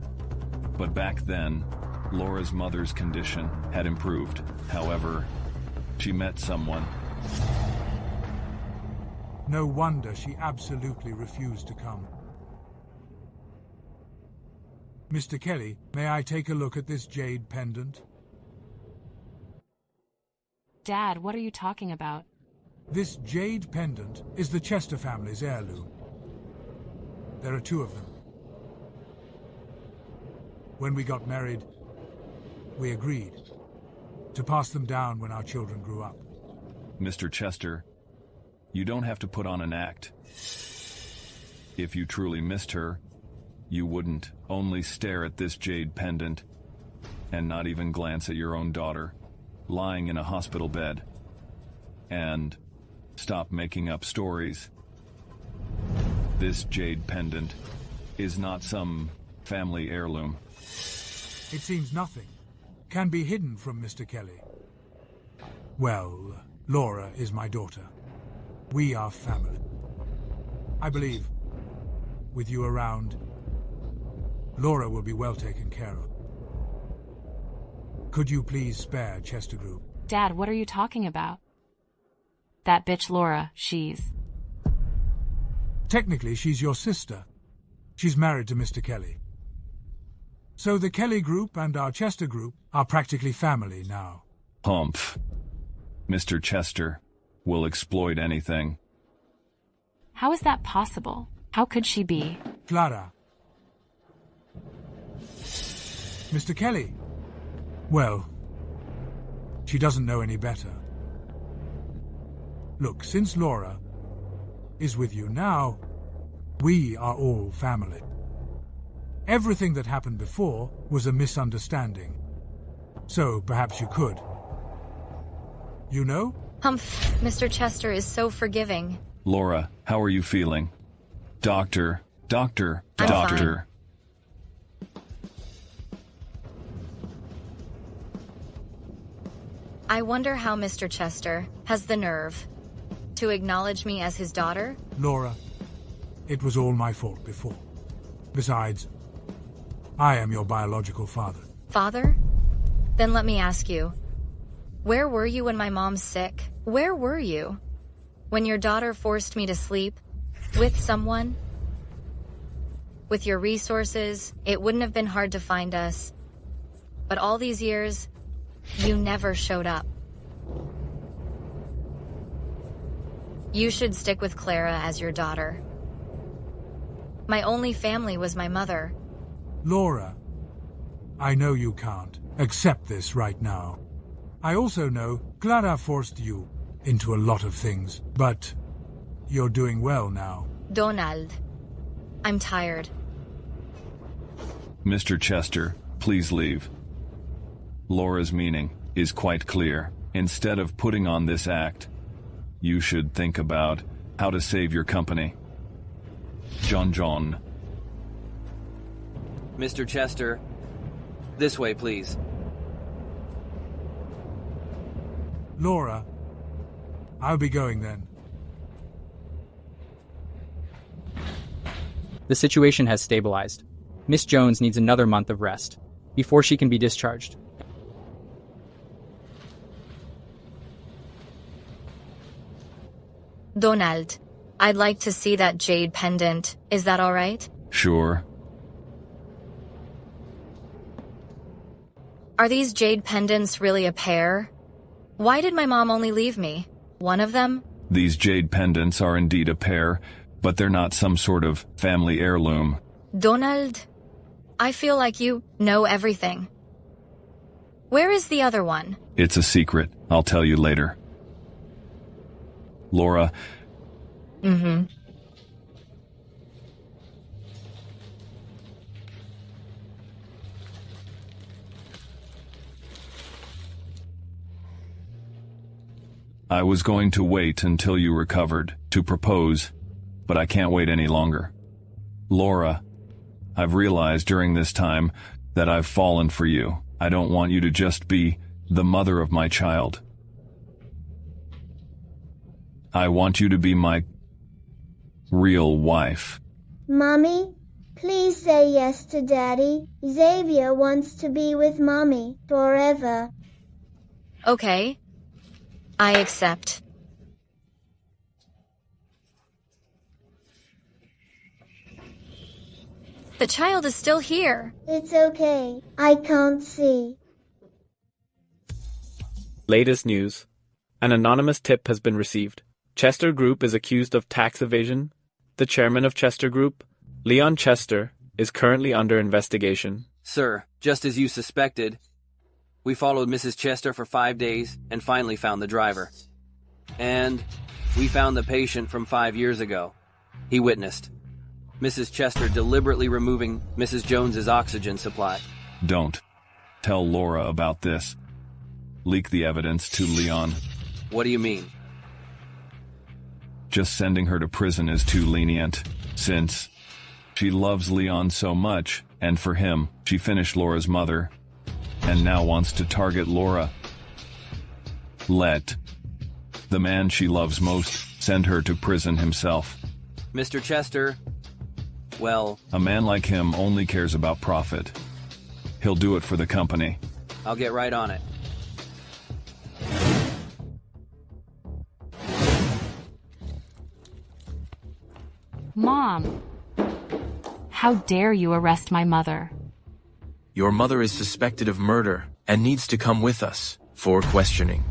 But back then, Laura's mother's condition had improved. However, she met someone. No wonder she absolutely refused to come. Mr. Kelly, may I take a look at this jade pendant? Dad, what are you talking about? This jade pendant is the Chester family's heirloom. There are 2 of them. When we got married, we agreed to pass them down when our children grew up. Mr. Chester, you don't have to put on an act. If you truly missed her, you wouldn't only stare at this jade pendant and not even glance at your own daughter lying in a hospital bed and stop making up stories. This jade pendant is not some family heirloom. It seems nothing can be hidden from Mr. Kelly. Well, Laura is my daughter. We are family. I believe, with you around, Laura will be well taken care of. Could you please spare Chester Group? Dad, what are you talking about? That bitch Laura, she's... Technically, she's your sister. She's married to Mr. Kelly. So the Kelly Group and our Chester Group are practically family now. Humph. Mr. Chester will exploit anything. How is that possible? How could she be? Clara. Mr. Kelly. Well, she doesn't know any better. Look, since Laura is with you now, we are all family. Everything that happened before was a misunderstanding. So perhaps you could. You know? Humph, Mr. Chester is so forgiving. Laura, how are you feeling? Doctor. I'm Doctor. I wonder how Mr. Chester has the nerve to acknowledge me as his daughter? Laura, it was all my fault before. Besides, I am your biological father. Father? Then let me ask you. Where were you when my mom's sick? Where were you? When your daughter forced me to sleep? With someone? With your resources, it wouldn't have been hard to find us. But all these years, you never showed up. You should stick with Clara as your daughter. My only family was my mother. Laura, I know you can't accept this right now. I also know Clara forced you into a lot of things, but you're doing well now. Donald, I'm tired. Mr. Chester, please leave. Laura's meaning is quite clear. Instead of putting on this act, you should think about how to save your company. John. Mr. Chester, this way, please. Laura, I'll be going then. The situation has stabilized. Miss Jones needs another month of rest before she can be discharged. Donald, I'd like to see that jade pendant. Is that all right? Sure. Are these jade pendants really a pair? Why did my mom only leave me? One of them? These jade pendants are indeed a pair, but they're not some sort of family heirloom. Donald, I feel like you know everything. Where is the other one? It's a secret. I'll tell you later. Laura. I was going to wait until you recovered to propose, but I can't wait any longer. Laura, I've realized during this time that I've fallen for you. I don't want you to just be the mother of my child. I want you to be my real wife. Mommy, please say yes to Daddy. Xavier wants to be with Mommy forever. Okay. I accept. The child is still here. It's okay. I can't see. Latest news. An anonymous tip has been received. Chester Group is accused of tax evasion. The chairman of Chester Group, Leon Chester, is currently under investigation. Sir, just as you suspected, we followed Mrs. Chester for 5 days and finally found the driver. And we found the patient from 5 years ago. He witnessed Mrs. Chester deliberately removing Mrs. Jones's oxygen supply. Don't tell Laura about this. Leak the evidence to Leon. What do you mean? Just sending her to prison is too lenient, since she loves Leon so much, and for him, she finished Laura's mother, and now wants to target Laura. Let the man she loves most send her to prison himself. Mr. Chester, well... A man like him only cares about profit. He'll do it for the company. I'll get right on it. Mom, how dare you arrest my mother? Your mother is suspected of murder and needs to come with us for questioning.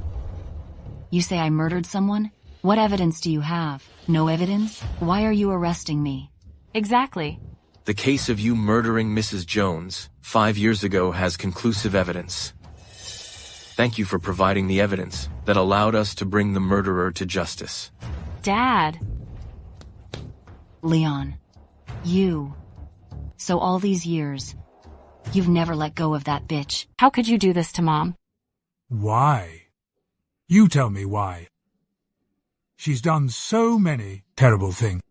You say I murdered someone? What evidence do you have? No evidence? Why are you arresting me? Exactly. The case of you murdering Mrs. Jones 5 years ago has conclusive evidence. Thank you for providing the evidence that allowed us to bring the murderer to justice. Dad. Leon, you. So all these years, you've never let go of that bitch. How could you do this to Mom? Why? You tell me why. She's done so many terrible things.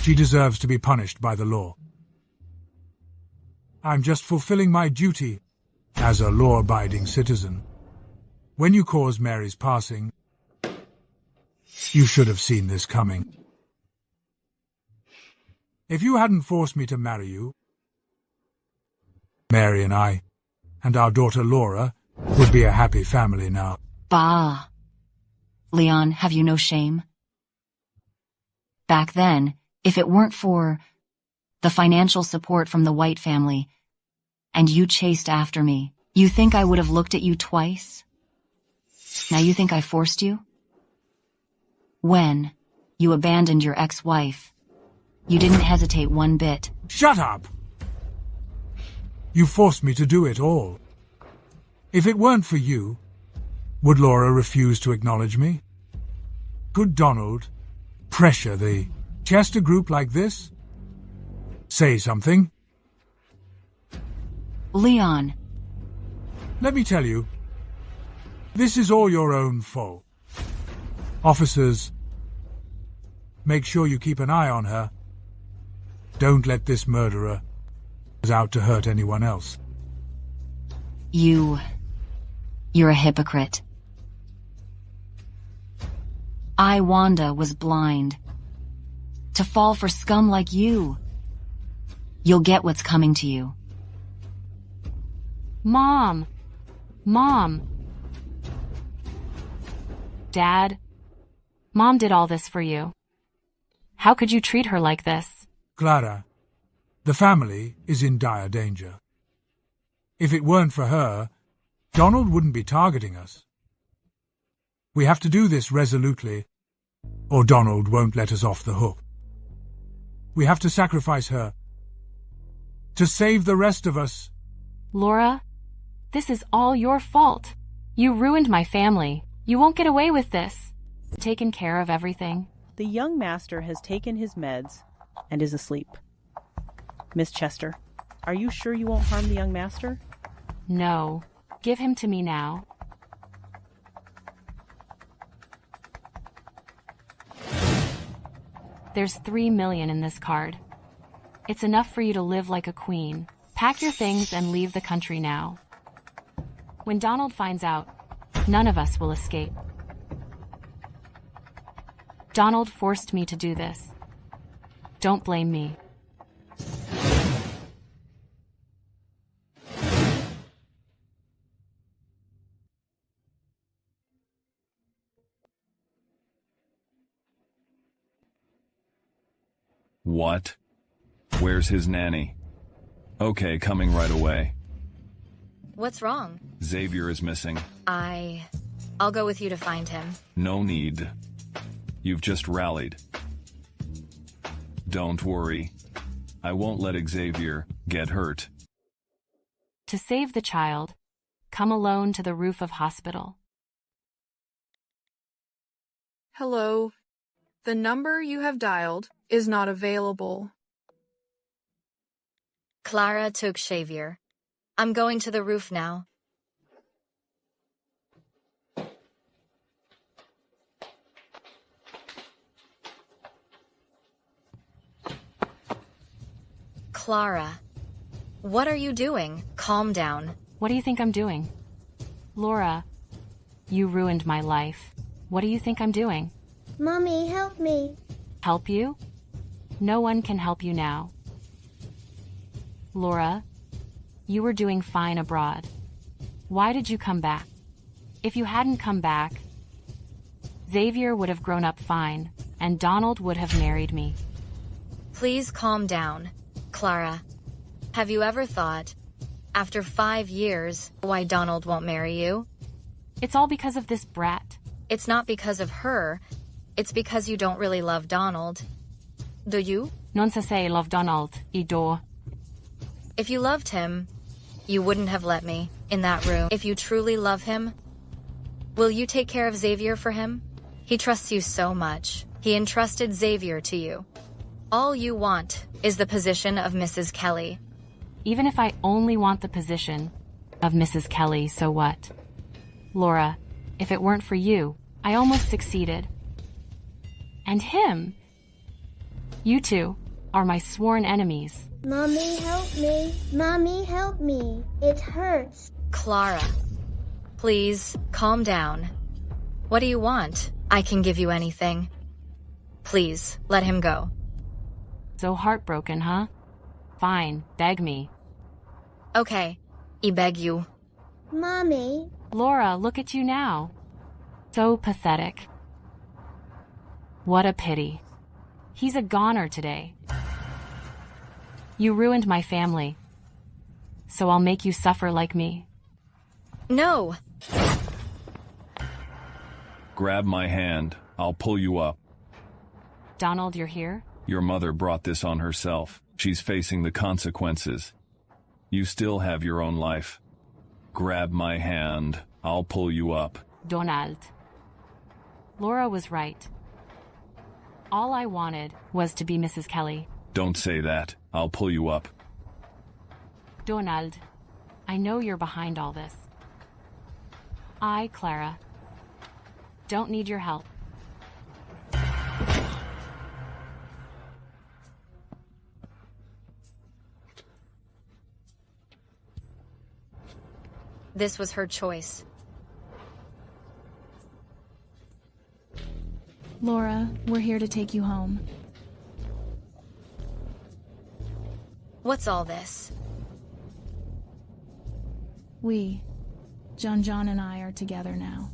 She deserves to be punished by the law. I'm just fulfilling my duty as a law-abiding citizen. When you caused Mary's passing, You should have seen this coming. If you hadn't forced me to marry you, Mary and I, and our daughter Laura, would be a happy family now. Bah! Leon, have you no shame? Back then, if it weren't for the financial support from the White family, and you chased after me, you think I would have looked at you twice? Now you think I forced you? When you abandoned your ex-wife, you didn't hesitate one bit. Shut up! You forced me to do it all. If it weren't for you, would Laura refuse to acknowledge me? Could Donald pressure the Chester group like this? Say something. Leon. Let me tell you, this is all your own fault. Officers, make sure you keep an eye on her. Don't let this murderer out to hurt anyone else. You're a hypocrite. I, Wanda, was blind to fall for scum like you. You'll get what's coming to you. Mom! Mom! Dad, Mom did all this for you. How could you treat her like this? Clara, the family is in dire danger. If it weren't for her, Donald wouldn't be targeting us. We have to do this resolutely, or Donald won't let us off the hook. We have to sacrifice her to save the rest of us. Laura, this is all your fault. You ruined my family. You won't get away with this. Taken care of everything. The young master has taken his meds and is asleep. Miss Chester, are you sure you won't harm the young master? No. Give him to me now. There's $3 million in this card. It's enough for you to live like a queen. Pack your things and leave the country now. When Donald finds out, none of us will escape. Donald forced me to do this. Don't blame me. What? Where's his nanny? Okay, coming right away. What's wrong? Xavier is missing. I'll go with you to find him. No need. You've just rallied. Don't worry. I won't let Xavier get hurt. To save the child, come alone to the roof of hospital. Hello. The number you have dialed is not available. Clara took Xavier. I'm going to the roof now. Clara, what are you doing? Calm down. What do you think I'm doing? Laura, you ruined my life. What do you think I'm doing? Mommy, help me. Help you? No one can help you now. Laura, you were doing fine abroad. Why did you come back? If you hadn't come back, Xavier would have grown up fine, and Donald would have married me. Please calm down. Clara, have you ever thought, after 5 years, why Donald won't marry you? It's all because of this brat. It's not because of her. It's because you don't really love Donald. Do you? Non se say love Donald, I do. If you loved him, you wouldn't have let me in that room. If you truly love him, will you take care of Xavier for him? He trusts you so much. He entrusted Xavier to you. All you want is the position of Mrs. Kelly. Even if I only want the position of Mrs. Kelly, so what? Laura, if it weren't for you, I almost succeeded. And him. You two are my sworn enemies. Mommy, help me. Mommy, help me. It hurts. Clara, please, calm down. What do you want? I can give you anything. Please, let him go. So heartbroken, huh? Fine, beg me. Okay, I beg you. Mommy. Laura, look at you now. So pathetic. What a pity. He's a goner today. You ruined my family. So I'll make you suffer like me. No. Grab my hand. I'll pull you up. Donald, you're here? Your mother brought this on herself. She's facing the consequences. You still have your own life. Grab my hand. I'll pull you up. Donald. Laura was right. All I wanted was to be Mrs. Kelly. Don't say that. I'll pull you up. Donald, I know you're behind all this. I, Clara, don't need your help. This was her choice. Laura, we're here to take you home. What's all this? John and I are together now.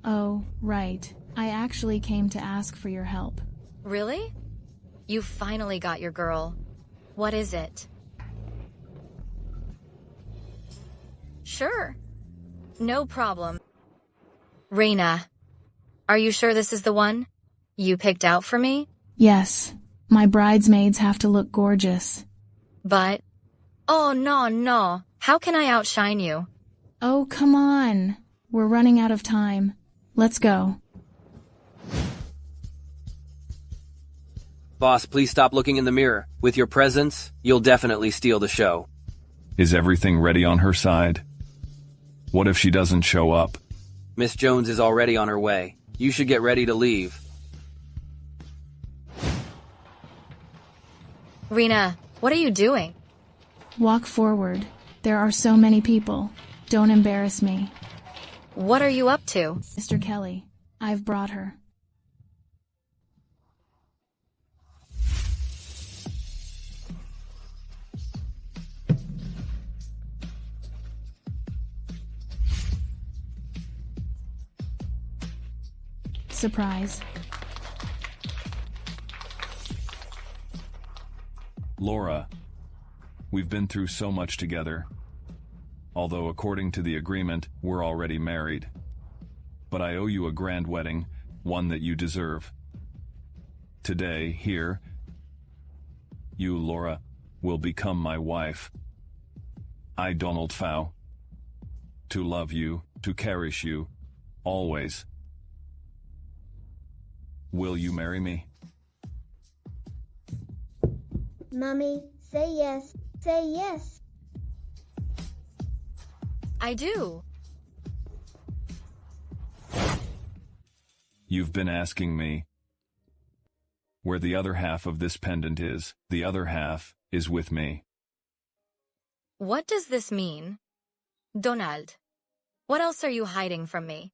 Oh, right. I actually came to ask for your help. Really? You finally got your girl. What is it? Sure. No problem. Reina, are you sure this is the one you picked out for me? Yes. My bridesmaids have to look gorgeous. But... Oh, no. How can I outshine you? Oh, come on. We're running out of time. Let's go. Boss, please stop looking in the mirror. With your presence, you'll definitely steal the show. Is everything ready on her side? What if she doesn't show up? Miss Jones is already on her way. You should get ready to leave. Reina, what are you doing? Walk forward. There are so many people. Don't embarrass me. What are you up to? Mr. Kelly, I've brought her. Surprise. Laura, we've been through so much together. Although according to the agreement, we're already married. But I owe you a grand wedding, one that you deserve. Today, here, you, Laura, will become my wife. I, Donald Fow, to love you, to cherish you, always. Will you marry me? Mommy, say yes. Say yes. I do. You've been asking me where the other half of this pendant is. The other half is with me. What does this mean? Donald, what else are you hiding from me?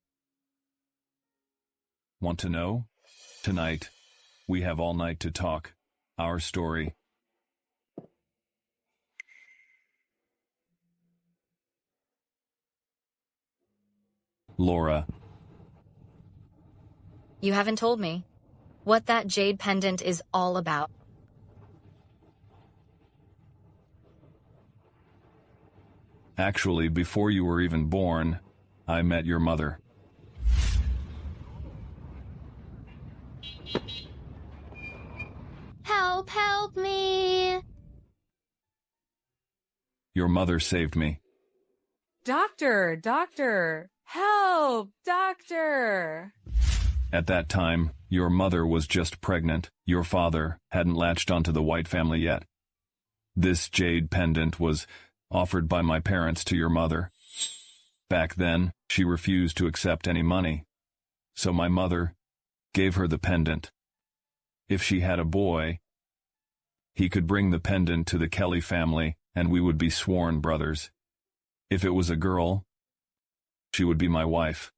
Want to know? Tonight, we have all night to talk. Our story. Laura. You haven't told me what that jade pendant is all about. Actually, before you were even born, I met your mother. Help me! Your mother saved me. Doctor, help, doctor! At that time, your mother was just pregnant. Your father hadn't latched onto the White family yet. This jade pendant was offered by my parents to your mother. Back then, she refused to accept any money. So my mother gave her the pendant. If she had a boy, he could bring the pendant to the Kelly family, and we would be sworn brothers. If it was a girl, she would be my wife.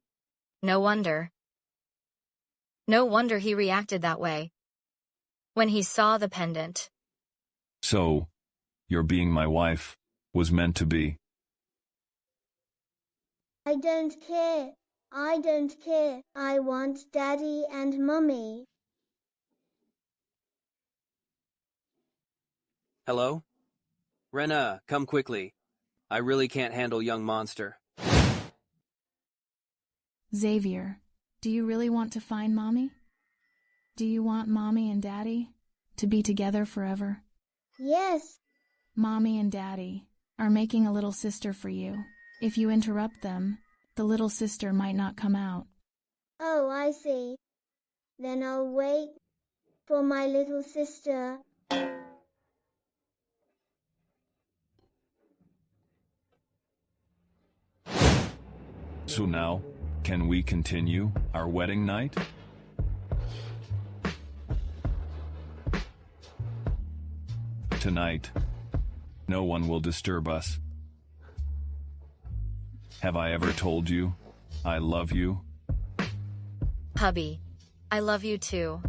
No wonder. No wonder he reacted that way when he saw the pendant. So, your being my wife was meant to be. I don't care. I don't care. I want Daddy and Mummy. Hello? Rena, come quickly. I really can't handle young monster. Xavier, do you really want to find Mommy? Do you want Mommy and Daddy to be together forever? Yes. Mommy and Daddy are making a little sister for you. If you interrupt them, the little sister might not come out. Oh, I see. Then I'll wait for my little sister. So now, can we continue our wedding night? Tonight, no one will disturb us. Have I ever told you I love you? Hubby, I love you too.